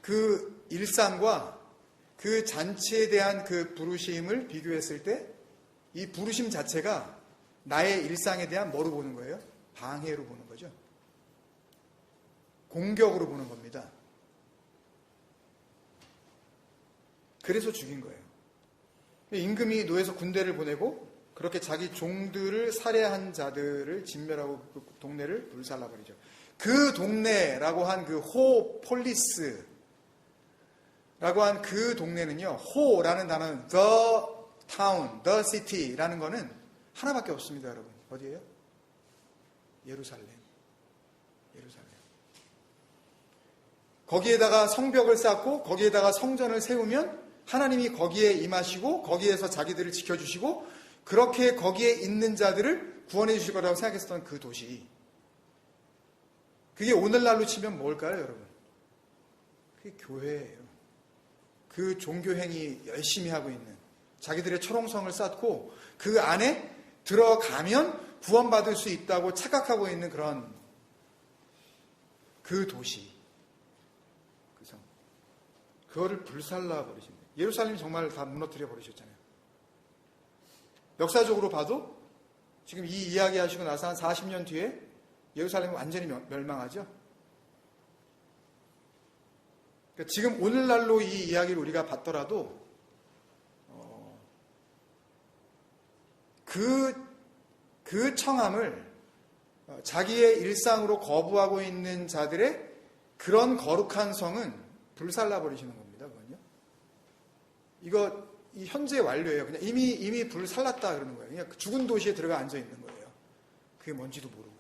그 일상과 그 잔치에 대한 그 부르심을 비교했을 때 이 부르심 자체가 나의 일상에 대한 뭐로 보는 거예요? 방해로 보는 거죠. 공격으로 보는 겁니다. 그래서 죽인 거예요. 임금이 노에서 군대를 보내고 그렇게 자기 종들을 살해한 자들을 진멸하고 그 동네를 불살라버리죠. 그 동네라고 한 그 호폴리스라고 한 그 동네는요, 호라는 단어는 the town, the city라는 거는 하나밖에 없습니다, 여러분. 어디예요? 예루살렘. 거기에다가 성벽을 쌓고 거기에다가 성전을 세우면 하나님이 거기에 임하시고 거기에서 자기들을 지켜주시고 그렇게 거기에 있는 자들을 구원해 주실 거라고 생각했었던 그 도시. 그게 오늘날로 치면 뭘까요, 여러분? 그게 교회예요. 그 종교행위 열심히 하고 있는, 자기들의 초롱성을 쌓고 그 안에 들어가면 구원받을 수 있다고 착각하고 있는 그런 그 도시. 그죠? 그거를 불살라 버리십니다. 예루살렘이 정말 다 무너뜨려 버리셨잖아요. 역사적으로 봐도 지금 이 이야기 하시고 나서 한 40년 뒤에 예루살렘은 완전히 멸망하죠. 그러니까 지금 오늘날로 이 이야기를 우리가 봤더라도 그 청함을 자기의 일상으로 거부하고 있는 자들의 그런 거룩한 성은 불살라 버리시는 겁니다. 그건요. 이거 현재 완료예요. 그냥 이미 불살랐다 그러는 거예요. 그냥 죽은 도시에 들어가 앉아 있는 거예요. 그게 뭔지도 모르고.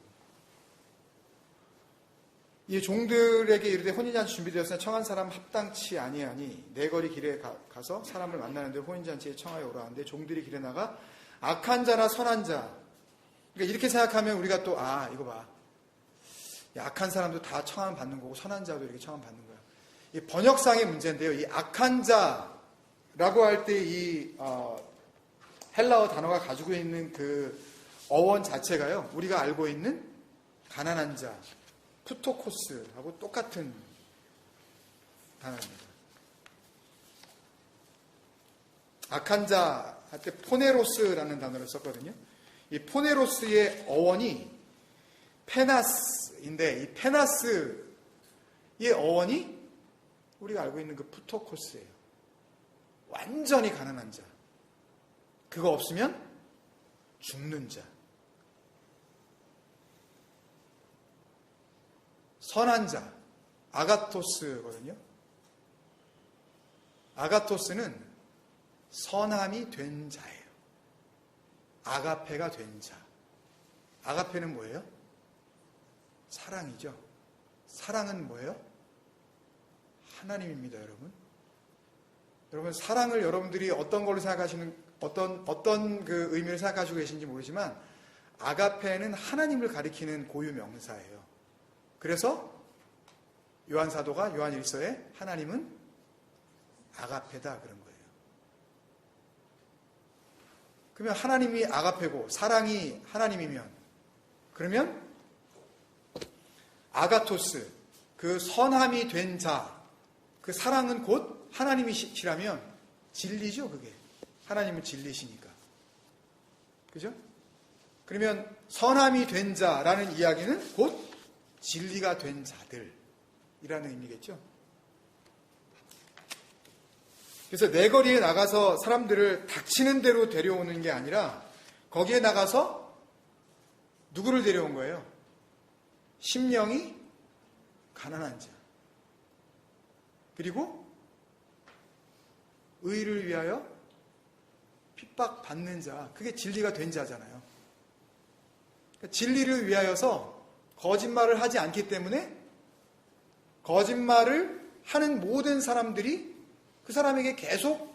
이 종들에게 이르되 혼인잔치 준비되었으나 청한 사람 합당치 아니하니 내 거리 길에 가서 사람을 만나는데 혼인잔치에 청하여 오라 하는데 종들이 길에 나가 악한 자나 선한 자, 그러니까 이렇게 생각하면 우리가 또 이거 봐, 악한 사람도 다 청함 받는 거고 선한 자도 이렇게 청함 받는 거야. 이 번역상의 문제인데요. 이 악한 자라고 할 때 이 헬라어 단어가 가지고 있는 그 어원 자체가요, 우리가 알고 있는 가난한 자, 푸토코스하고 똑같은 단어입니다. 악한 자 할 때 포네로스라는 단어를 썼거든요. 이 포네로스의 어원이 페나스인데, 이 페나스의 어원이 우리가 알고 있는 그 푸토코스예요. 완전히 가난한 자. 그거 없으면 죽는 자. 선한 자. 아가토스거든요. 아가토스는 선함이 된 자예요. 아가페가 된 자. 아가페는 뭐예요? 사랑이죠. 사랑은 뭐예요? 하나님입니다, 여러분. 여러분, 사랑을 여러분들이 어떤 걸로 생각하시는, 어떤 그 의미를 생각하시고 계신지 모르지만, 아가페는 하나님을 가리키는 고유 명사예요. 그래서 요한 사도가 요한 1서에 하나님은 아가페다 그런 거예요. 그러면 하나님이 아가페고 사랑이 하나님이면, 그러면 아가토스, 그 선함이 된 자, 그 사랑은 곧 하나님이시라면 진리죠, 그게. 하나님은 진리시니까. 그죠? 그러면 선함이 된 자라는 이야기는 곧 진리가 된 자들이라는 의미겠죠. 그래서 내거리에 나가서 사람들을 닥치는 대로 데려오는 게 아니라 거기에 나가서 누구를 데려온 거예요? 심령이 가난한 자. 그리고 의를 위하여 핍박받는 자. 그게 진리가 된 자잖아요. 그러니까 진리를 위하여서 거짓말을 하지 않기 때문에 거짓말을 하는 모든 사람들이 그 사람에게 계속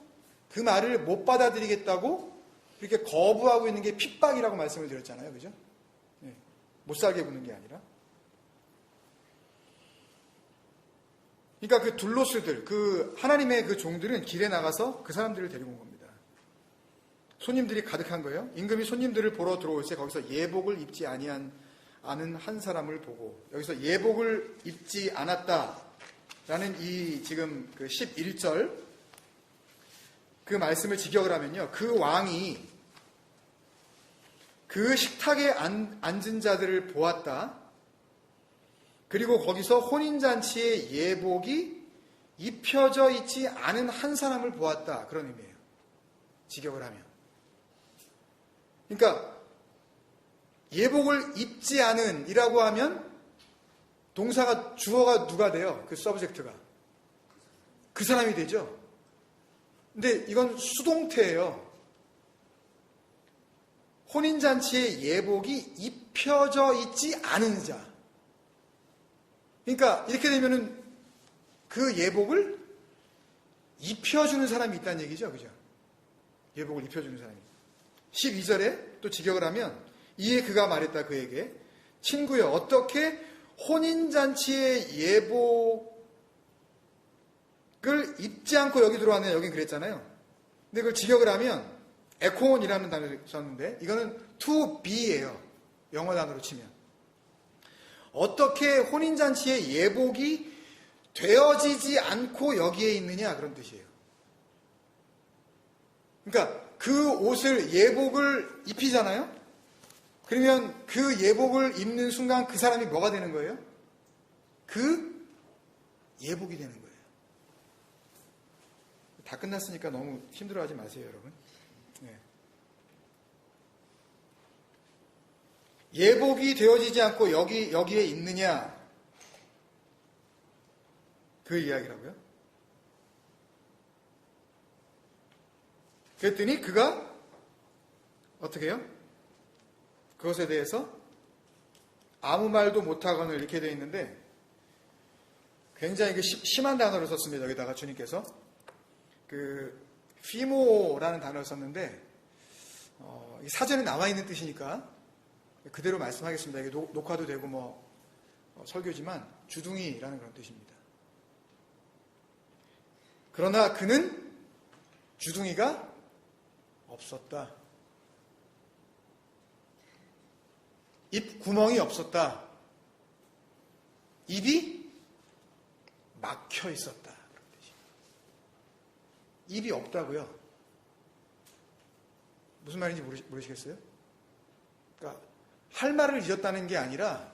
그 말을 못 받아들이겠다고 이렇게 거부하고 있는 게 핍박이라고 말씀을 드렸잖아요. 그죠? 네. 못 살게 구는 게 아니라. 그러니까 그 둘로스들, 그 하나님의 그 종들은 길에 나가서 그 사람들을 데리고 온 겁니다. 손님들이 가득한 거예요. 임금이 손님들을 보러 들어올 때 거기서 예복을 입지 아는 한 사람을 보고, 여기서 예복을 입지 않았다라는 이 지금 그 11절 그 말씀을 직역을 하면요, 그 왕이 그 식탁에 앉은 자들을 보았다. 그리고 거기서 혼인잔치의 예복이 입혀져 있지 않은 한 사람을 보았다. 그런 의미예요. 직역을 하면. 그러니까 예복을 입지 않은 이라고 하면 동사가, 주어가 누가 돼요? 그 서브젝트가. 그 사람이 되죠. 근데 이건 수동태예요. 혼인잔치의 예복이 입혀져 있지 않은 자. 그러니까 이렇게 되면은 그 예복을 입혀주는 사람이 있다는 얘기죠. 그죠? 예복을 입혀주는 사람이. 12절에 또 직역을 하면, 이에 그가 말했다 그에게, 친구여, 어떻게 혼인잔치의 예복을 입지 않고 여기 들어왔느냐. 여긴 그랬잖아요. 근데 그걸 직역을 하면 에콘이라는 단어를 썼는데 이거는 to be예요. 영어 단어로 치면. 어떻게 혼인잔치의 예복이 되어지지 않고 여기에 있느냐, 그런 뜻이에요. 그러니까 그 옷을, 예복을 입히잖아요. 그러면 그 예복을 입는 순간 그 사람이 뭐가 되는 거예요? 그 예복이 되는 거예요. 다 끝났으니까 너무 힘들어하지 마세요, 여러분. 네. 예복이 되어지지 않고 여기에 있느냐, 그 이야기라고요. 그랬더니 그가 어떻게 해요? 그것에 대해서 아무 말도 못하거늘 이렇게 되어 있는데, 굉장히 심한 단어를 썼습니다. 여기다가 주님께서 그 피모라는 단어를 썼는데, 사전에 나와 있는 뜻이니까 그대로 말씀하겠습니다. 이게 녹화도 되고 설교지만 주둥이라는 그런 뜻입니다. 그러나 그는 주둥이가 없었다. 입 구멍이 없었다. 입이 막혀 있었다. 입이 없다고요. 무슨 말인지 모르시겠어요? 그러니까 할 말을 잊었다는 게 아니라,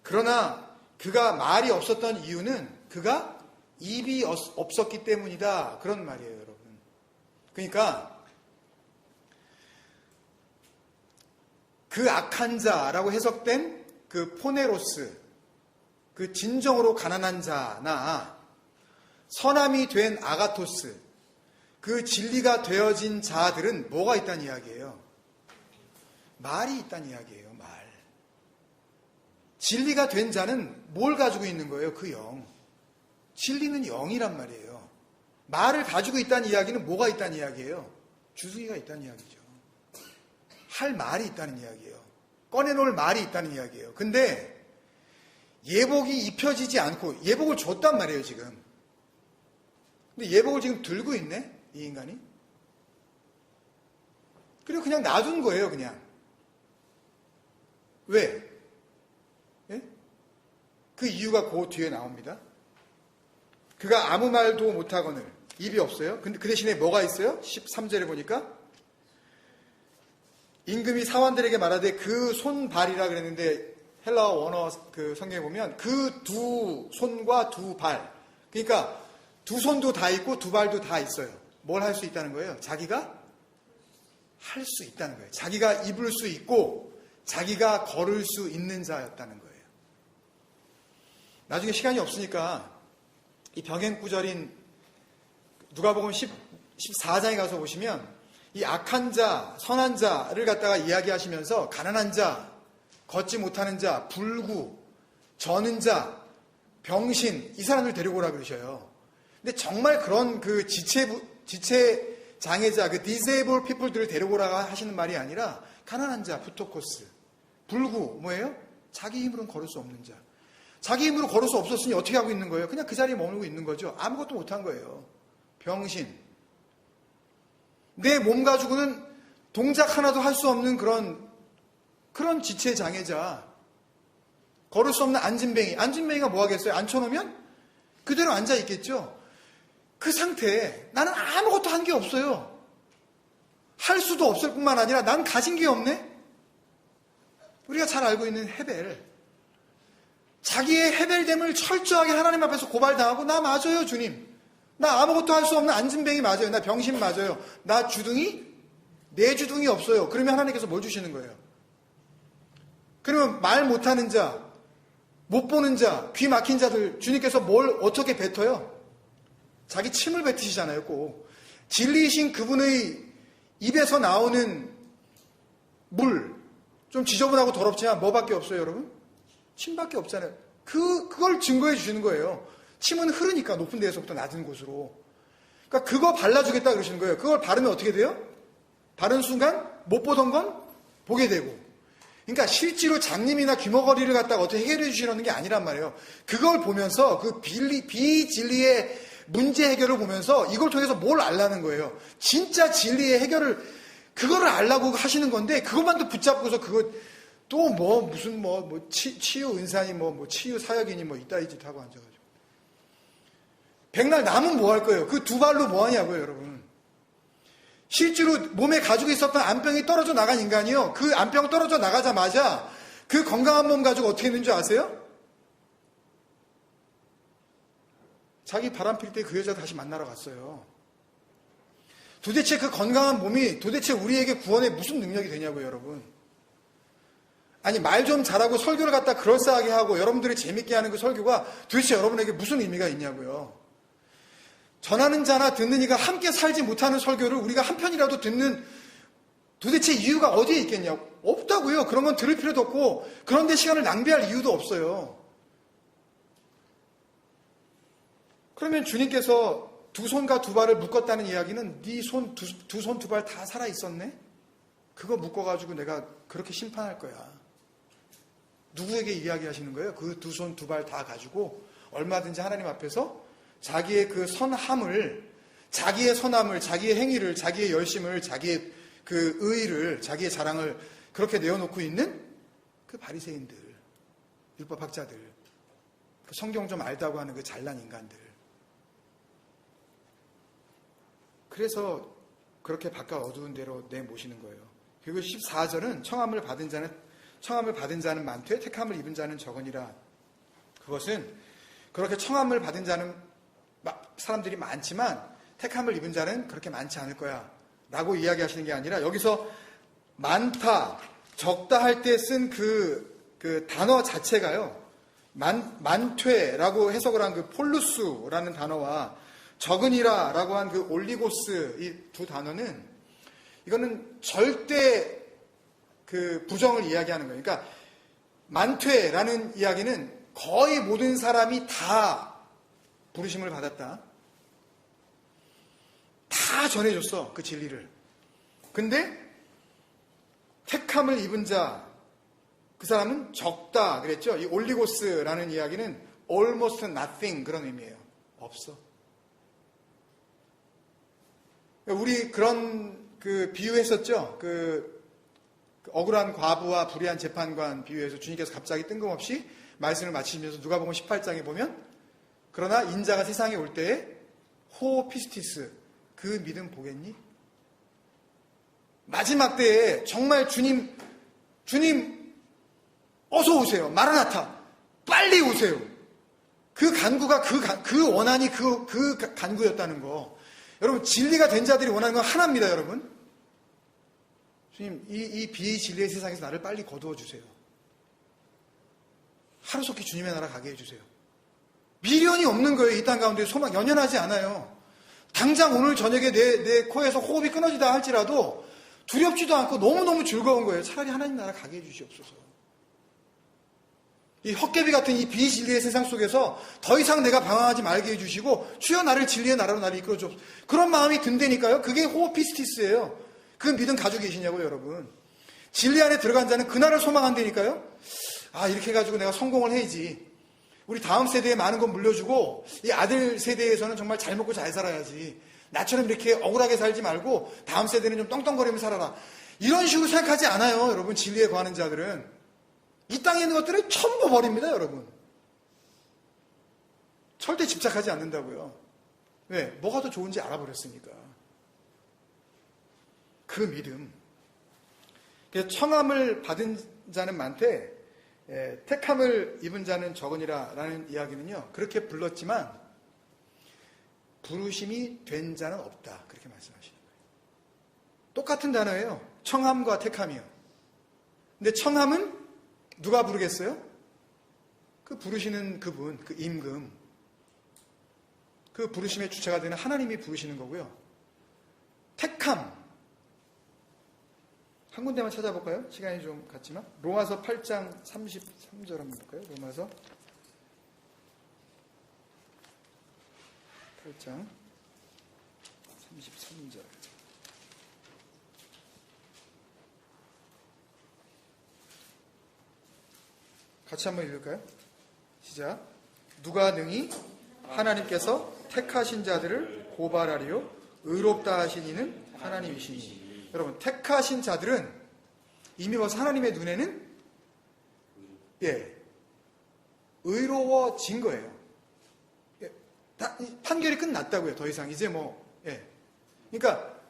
그러나 그가 말이 없었던 이유는 그가 입이 없었기 때문이다, 그런 말이에요, 여러분. 그러니까 그 악한 자라고 해석된 그 포네로스, 그 진정으로 가난한 자나 선함이 된 아가토스, 그 진리가 되어진 자들은 뭐가 있다는 이야기예요? 말이 있다는 이야기예요. 말. 진리가 된 자는 뭘 가지고 있는 거예요? 그 영. 진리는 영이란 말이에요. 말을 가지고 있다는 이야기는 뭐가 있다는 이야기예요? 주둥이가 있다는 이야기죠. 할 말이 있다는 이야기예요. 꺼내놓을 말이 있다는 이야기예요. 근데 예복이 입혀지지 않고, 예복을 줬단 말이에요, 지금. 근데 예복을 지금 들고 있네, 이 인간이. 그리고 그냥 놔둔 거예요, 그냥. 왜? 예? 그 이유가 그 뒤에 나옵니다. 그가 아무 말도 못하거늘, 입이 없어요. 근데 그 대신에 뭐가 있어요? 13절에 보니까 임금이 사원들에게 말하되 그 손발이라 그랬는데, 헬라어 원어 그 성경에 보면 그 두 손과 두 발, 그러니까 두 손도 다 있고 두 발도 다 있어요. 뭘 할 수 있다는 거예요? 자기가 할 수 있다는 거예요. 자기가 입을 수 있고 자기가 걸을 수 있는 자였다는 거예요. 나중에 시간이 없으니까 이 병행구절인 누가복음 14장에 가서 보시면 이 악한 자, 선한 자를 갖다가 이야기하시면서 가난한 자, 걷지 못하는 자, 불구, 저는 자, 병신, 이 사람들 데리고 오라 그러셔요. 근데 정말 그런 그 지체 장애자, 그 disabled people들을 데리고 오라 하시는 말이 아니라 가난한 자, 부토코스, 불구, 뭐예요? 자기 힘으로는 걸을 수 없는 자. 자기 힘으로 걸을 수 없었으니 어떻게 하고 있는 거예요? 그냥 그 자리에 머물고 있는 거죠. 아무것도 못한 거예요. 병신. 내 몸 가지고는 동작 하나도 할 수 없는 그런 지체 장애자. 걸을 수 없는 안진뱅이. 안진뱅이가 뭐 하겠어요? 앉혀놓으면 그대로 앉아 있겠죠. 그 상태에 나는 아무것도 한 게 없어요. 할 수도 없을 뿐만 아니라 난 가진 게 없네? 우리가 잘 알고 있는 헤벨. 자기의 헤벨됨을 철저하게 하나님 앞에서 고발당하고, 나 맞아요, 주님. 나 아무것도 할 수 없는 안진뱅이 맞아요. 나 병신 맞아요. 나 주둥이? 내 주둥이 없어요. 그러면 하나님께서 뭘 주시는 거예요? 그러면 말 못하는 자, 못 보는 자, 귀 막힌 자들 주님께서 뭘 어떻게 뱉어요? 자기 침을 뱉으시잖아요, 꼭. 진리이신 그분의 입에서 나오는 물, 좀 지저분하고 더럽지만 뭐밖에 없어요, 여러분? 침밖에 없잖아요. 그걸 증거해 주시는 거예요. 침은 흐르니까 높은 데에서부터 낮은 곳으로. 그러니까 그거 발라주겠다 그러시는 거예요. 그걸 바르면 어떻게 돼요? 바른 순간 못 보던 건 보게 되고. 그러니까 실제로 장님이나 귀머거리를 갖다가 어떻게 해결해 주시려는 게 아니란 말이에요. 그걸 보면서 그 비진리의 문제 해결을 보면서 이걸 통해서 뭘 알라는 거예요. 진짜 진리의 해결을, 그거를 알라고 하시는 건데, 그것만 붙잡고서 그거 또 무슨 치유 은사니 치유 사역이니 이따위 짓 하고 앉아가지고. 백날 남은 뭐 할 거예요? 그 두 발로 뭐 하냐고요, 여러분. 실제로 몸에 가지고 있었던 안병이 떨어져 나간 인간이요. 그 안병 떨어져 나가자마자 그 건강한 몸 가지고 어떻게 했는 줄 아세요? 자기 바람 필 때 그 여자 다시 만나러 갔어요. 도대체 그 건강한 몸이 도대체 우리에게 구원에 무슨 능력이 되냐고요, 여러분. 아니, 말 좀 잘하고 설교를 갖다 그럴싸하게 하고 여러분들이 재밌게 하는 그 설교가 도대체 여러분에게 무슨 의미가 있냐고요. 전하는 자나 듣는 이가 함께 살지 못하는 설교를 우리가 한 편이라도 듣는 도대체 이유가 어디에 있겠냐고. 없다고요. 그런 건 들을 필요도 없고 그런데 시간을 낭비할 이유도 없어요. 그러면 주님께서 두 손과 두 발을 묶었다는 이야기는 네 손, 두 손, 두 발 다 살아있었네? 그거 묶어가지고 내가 그렇게 심판할 거야. 누구에게 이야기하시는 거예요? 그 두 손, 두 발 다 가지고 얼마든지 하나님 앞에서 자기의 그 선함을, 자기의 선함을, 자기의 행위를, 자기의 열심을, 자기의 그 의의를, 자기의 자랑을 그렇게 내어놓고 있는 그 바리새인들, 율법학자들, 그 성경 좀 알다고 하는 그 잘난 인간들. 그래서 그렇게 바깥 어두운 데로 내모시는 거예요. 그리고 14절은 청함을 받은 자는 많되 택함을 입은 자는 적으니라. 그것은 그렇게 청함을 받은 자는 사람들이 많지만 택함을 입은 자는 그렇게 많지 않을 거야 라고 이야기하시는 게 아니라, 여기서 많다, 적다 할 때 쓴 그 단어 자체가요, 만퇴라고 해석을 한 그 폴루스라는 단어와 적으니라 라고 한 그 올리고스, 이 두 단어는, 이거는 절대 그 부정을 이야기하는 거예요. 그러니까 만퇴라는 이야기는 거의 모든 사람이 다 부르심을 받았다, 다 전해줬어, 그 진리를. 근데 택함을 입은 자, 그 사람은 적다 그랬죠. 이 올리고스라는 이야기는 almost nothing 그런 의미예요. 없어. 우리 그런 그 비유했었죠. 그 억울한 과부와 불의한 재판관 비유해서 주님께서 갑자기 뜬금없이 말씀을 마치시면서 누가복음 18장에 보면, 그러나 인자가 세상에 올 때에 호 피스티스, 그 믿음 보겠니? 마지막 때에 정말 주님 어서 오세요. 마라나타, 빨리 오세요. 그 간구가 그 원한이 그 간구였다는 거. 여러분, 진리가 된 자들이 원하는 건 하나입니다, 여러분. 주님, 이 비진리의 세상에서 나를 빨리 거두어 주세요. 하루속히 주님의 나라 가게 해주세요. 미련이 없는 거예요. 이 땅 가운데 소망 연연하지 않아요. 당장 오늘 저녁에 내 코에서 호흡이 끊어지다 할지라도 두렵지도 않고 너무너무 즐거운 거예요. 차라리 하나님 나라 가게 해주시옵소서. 이 헛개비 같은 이 비진리의 세상 속에서 더 이상 내가 방황하지 말게 해주시고, 주여 나를 진리의 나라로 나를 이끌어 주옵소서. 그런 마음이 든다니까요. 그게 호피스티스예요. 그 믿음 가지고 계시냐고요, 여러분. 진리 안에 들어간 자는 그날을 소망한다니까요. 아, 이렇게 해가지고 내가 성공을 해야지. 우리 다음 세대에 많은 건 물려주고 이 아들 세대에서는 정말 잘 먹고 잘 살아야지. 나처럼 이렇게 억울하게 살지 말고 다음 세대는 좀 떵떵거리며 살아라. 이런 식으로 생각하지 않아요, 여러분. 진리에 거하는 자들은 이 땅에 있는 것들을 전부 버립니다, 여러분. 절대 집착하지 않는다고요. 왜? 뭐가 더 좋은지 알아버렸으니까. 그 믿음. 청함을 받은 자는 많되 택함을 입은 자는 적으니라 라는 이야기는요, 그렇게 불렀지만 부르심이 된 자는 없다, 그렇게 말씀하시는 거예요. 똑같은 단어예요. 청함과 택함이요. 근데 청함은 누가 부르겠어요? 그 부르시는 그분, 그 임금, 그 부르심의 주체가 되는 하나님이 부르시는 거고요. 택함, 한 군데만 찾아볼까요? 시간이 좀 갔지만 로마서 8장 33절 한번 볼까요? 로마서 8장 33절. 같이 한번 읽을까요? 시작. 누가 능히 하나님께서 택하신 자들을 고발하리요? 의롭다 하신 이는 하나님이시니. 여러분, 택하신 자들은 이미 벌써 하나님의 눈에는 의로워진 거예요. 판결이 끝났다고요. 더 이상 이제 그러니까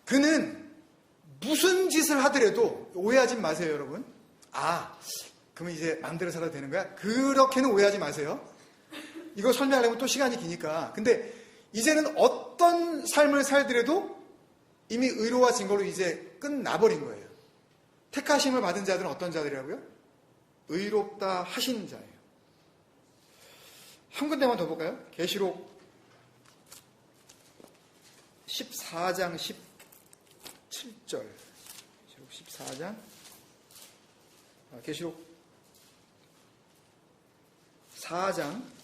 그는 무슨 짓을 하더라도 오해하지 마세요, 여러분. 그러면 이제 마음대로 살아도 되는 거야? 그렇게는 오해하지 마세요. 이거 설명하려면 또 시간이 기니까. 근데 이제는 어떤 삶을 살더라도 이미 의로워진 걸로 이제 끝나버린 거예요. 택하심을 받은 자들은 어떤 자들이라고요? 의롭다 하신 자예요. 한 군데만 더 볼까요? 계시록 14장 17절. 계시록 14장. 계시록 4장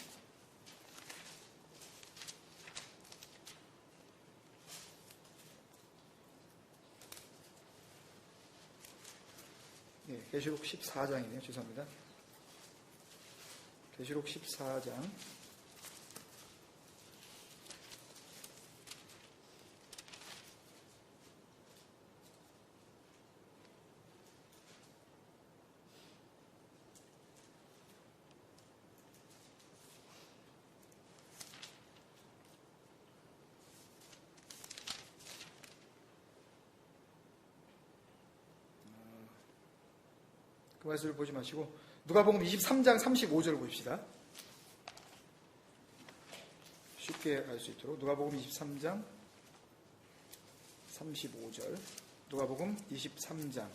14장이네요. 죄송합니다. 계시록 14장 14장 그 말씀을 보지 마시고 누가복음 23장 35절 보십시다. 쉽게 알 수 있도록 누가복음 23장 35절 누가복음 23장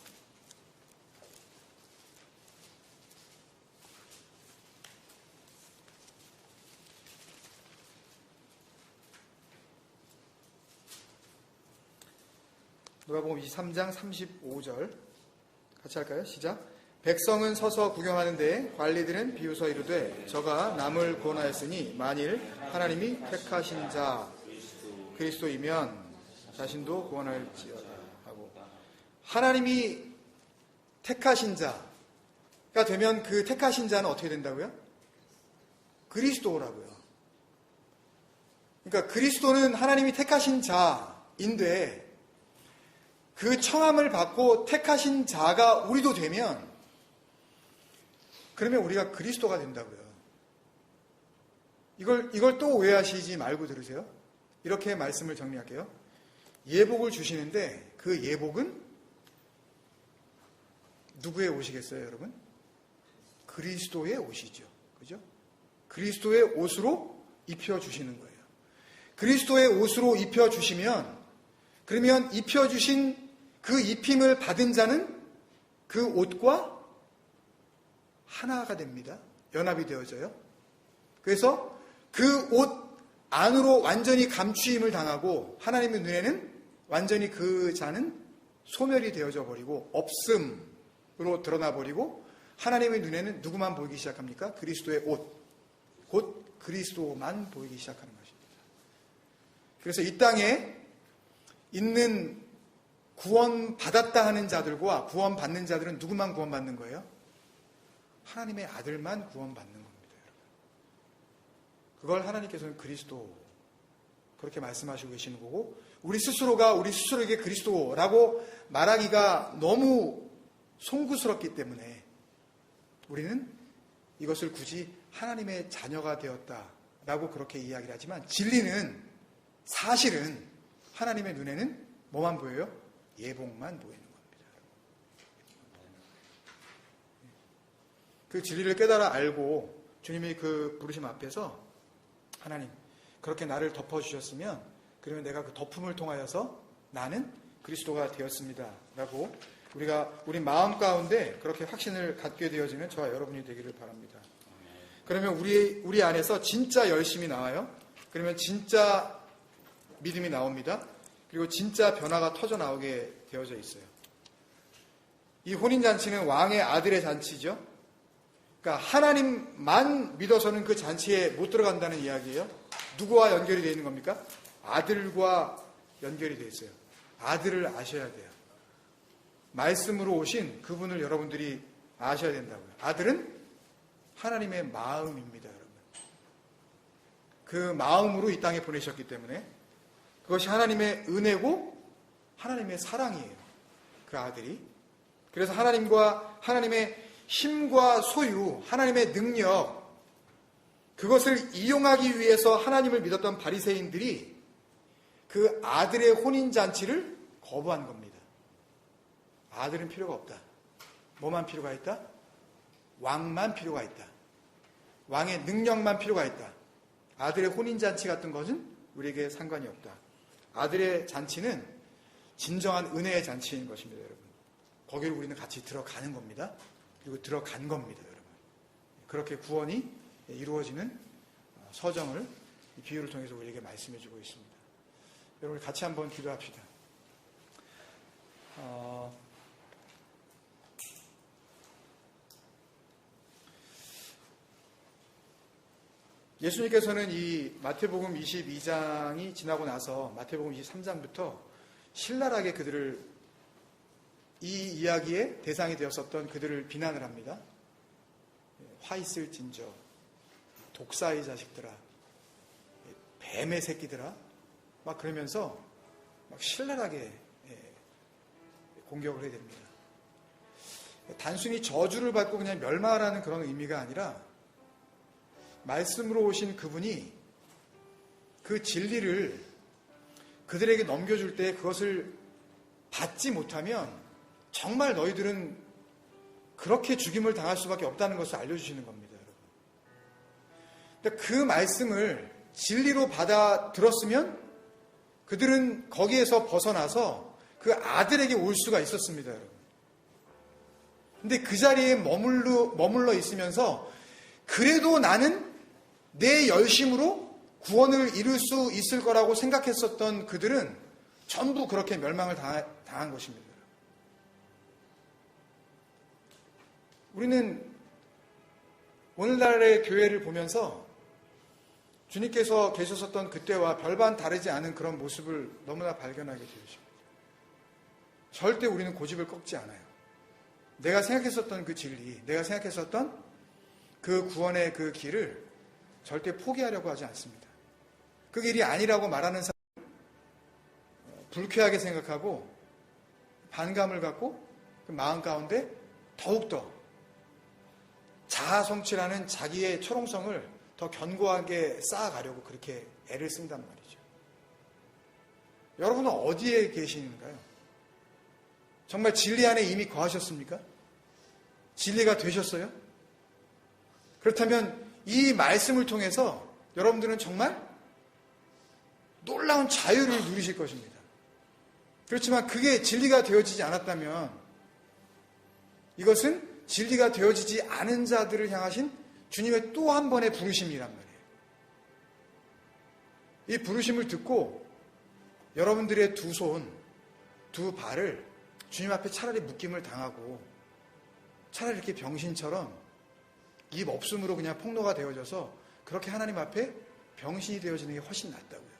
누가복음 23장 35절 같이 할까요? 시작. 백성은 서서 구경하는데 관리들은 비웃어 이르되 저가 남을 구원하였으니 만일 하나님이 택하신 자 그리스도이면 자신도 구원할지어다 하고, 하나님이 택하신 자가 되면 그 택하신 자는 어떻게 된다고요? 그리스도라고요. 그러니까 그리스도는 하나님이 택하신 자인데 그 청함을 받고 택하신 자가 우리도 되면 그러면 우리가 그리스도가 된다고요. 이걸 또 오해하시지 말고 들으세요. 이렇게 말씀을 정리할게요. 예복을 주시는데 그 예복은 누구의 옷이겠어요, 여러분? 그리스도의 옷이죠. 그죠? 그리스도의 옷으로 입혀주시는 거예요. 그리스도의 옷으로 입혀주시면 그러면 입혀주신 그 입힘을 받은 자는 그 옷과 하나가 됩니다. 연합이 되어져요. 그래서 그 옷 안으로 완전히 감추임을 당하고 하나님의 눈에는 완전히 그 자는 소멸이 되어져 버리고 없음으로 드러나 버리고 하나님의 눈에는 누구만 보이기 시작합니까? 그리스도의 옷, 곧 그리스도만 보이기 시작하는 것입니다. 그래서 이 땅에 있는 구원받았다 하는 자들과 구원받는 자들은 누구만 구원받는 거예요? 하나님의 아들만 구원받는 겁니다. 그걸 하나님께서는 그리스도 그렇게 말씀하시고 계시는 거고, 우리 스스로가 우리 스스로에게 그리스도라고 말하기가 너무 송구스럽기 때문에 우리는 이것을 굳이 하나님의 자녀가 되었다라고 그렇게 이야기를 하지만 진리는 사실은 하나님의 눈에는 뭐만 보여요? 예복만 보이는 겁니다. 그 진리를 깨달아 알고 주님이 그 부르심 앞에서 하나님 그렇게 나를 덮어주셨으면 그러면 내가 그 덮음을 통하여서 나는 그리스도가 되었습니다 라고 우리 마음 가운데 그렇게 확신을 갖게 되어지는 저와 여러분이 되기를 바랍니다. 그러면 우리 안에서 진짜 열심이 나와요. 그러면 진짜 믿음이 나옵니다. 그리고 진짜 변화가 터져 나오게 되어져 있어요. 이 혼인잔치는 왕의 아들의 잔치죠. 그러니까 하나님만 믿어서는 그 잔치에 못 들어간다는 이야기예요. 누구와 연결이 되어 있는 겁니까? 아들과 연결이 되어 있어요. 아들을 아셔야 돼요. 말씀으로 오신 그분을 여러분들이 아셔야 된다고요. 아들은 하나님의 마음입니다, 여러분. 그 마음으로 이 땅에 보내셨기 때문에 그것이 하나님의 은혜고 하나님의 사랑이에요. 그 아들이. 그래서 하나님과 하나님의 힘과 소유, 하나님의 능력, 그것을 이용하기 위해서 하나님을 믿었던 바리새인들이 그 아들의 혼인잔치를 거부한 겁니다. 아들은 필요가 없다. 뭐만 필요가 있다? 왕만 필요가 있다. 왕의 능력만 필요가 있다. 아들의 혼인잔치 같은 것은 우리에게 상관이 없다. 아들의 잔치는 진정한 은혜의 잔치인 것입니다, 여러분. 거기를 우리는 같이 들어가는 겁니다. 그리고 들어간 겁니다, 여러분. 그렇게 구원이 이루어지는 서정을 이 비유를 통해서 우리에게 말씀해주고 있습니다. 여러분 같이 한번 기도합시다. 예수님께서는 이 마태복음 22장이 지나고 나서 마태복음 23장부터 신랄하게 그들을 이 이야기의 대상이 되었었던 그들을 비난을 합니다. 화 있을 진저, 독사의 자식들아, 뱀의 새끼들아, 막 그러면서 막 신랄하게 공격을 해야 됩니다. 단순히 저주를 받고 그냥 멸망하라는 그런 의미가 아니라 말씀으로 오신 그분이 그 진리를 그들에게 넘겨줄 때 그것을 받지 못하면 정말 너희들은 그렇게 죽임을 당할 수밖에 없다는 것을 알려주시는 겁니다, 여러분. 근데 그 말씀을 진리로 받아들었으면 그들은 거기에서 벗어나서 그 아들에게 올 수가 있었습니다, 여러분. 근데 그 자리에 머물러 있으면서 그래도 나는 내 열심으로 구원을 이룰 수 있을 거라고 생각했었던 그들은 전부 그렇게 멸망을 당한 것입니다. 우리는 오늘날의 교회를 보면서 주님께서 계셨었던 그때와 별반 다르지 않은 그런 모습을 너무나 발견하게 되십니다. 절대 우리는 고집을 꺾지 않아요. 내가 생각했었던 그 진리, 내가 생각했었던 그 구원의 그 길을 절대 포기하려고 하지 않습니다. 그 길이 아니라고 말하는 사람은 불쾌하게 생각하고 반감을 갖고 그 마음 가운데 더욱더 자아 성취라는 자기의 초롱성을 더 견고하게 쌓아가려고 그렇게 애를 쓴단 말이죠. 여러분은 어디에 계시는가요? 정말 진리 안에 이미 거하셨습니까? 진리가 되셨어요? 그렇다면 이 말씀을 통해서 여러분들은 정말 놀라운 자유를 누리실 것입니다. 그렇지만 그게 진리가 되어지지 않았다면 이것은 진리가 되어지지 않은 자들을 향하신 주님의 또 한 번의 부르심이란 말이에요. 이 부르심을 듣고 여러분들의 두 손, 두 발을 주님 앞에 차라리 묶임을 당하고 차라리 이렇게 병신처럼 입 없음으로 그냥 폭로가 되어져서 그렇게 하나님 앞에 병신이 되어지는 게 훨씬 낫다고요.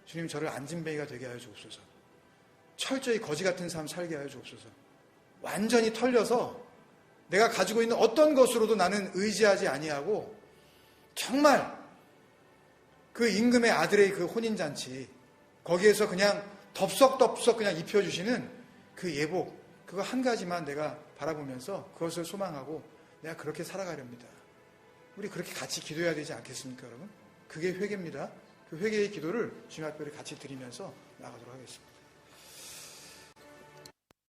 주님, 저를 안진뱅이가 되게 하여 주옵소서. 철저히 거지 같은 삶 살게 하여 주옵소서. 완전히 털려서 내가 가지고 있는 어떤 것으로도 나는 의지하지 아니하고 정말 그 임금의 아들의 그 혼인잔치 거기에서 그냥 덥석덥석 그냥 입혀주시는 그 예복 그거 한 가지만 내가 바라보면서 그것을 소망하고 내가 그렇게 살아가렵니다. 우리 그렇게 같이 기도해야 되지 않겠습니까, 여러분? 그게 회개입니다. 그 회개의 기도를 주님 앞에 같이 드리면서 나가도록 하겠습니다.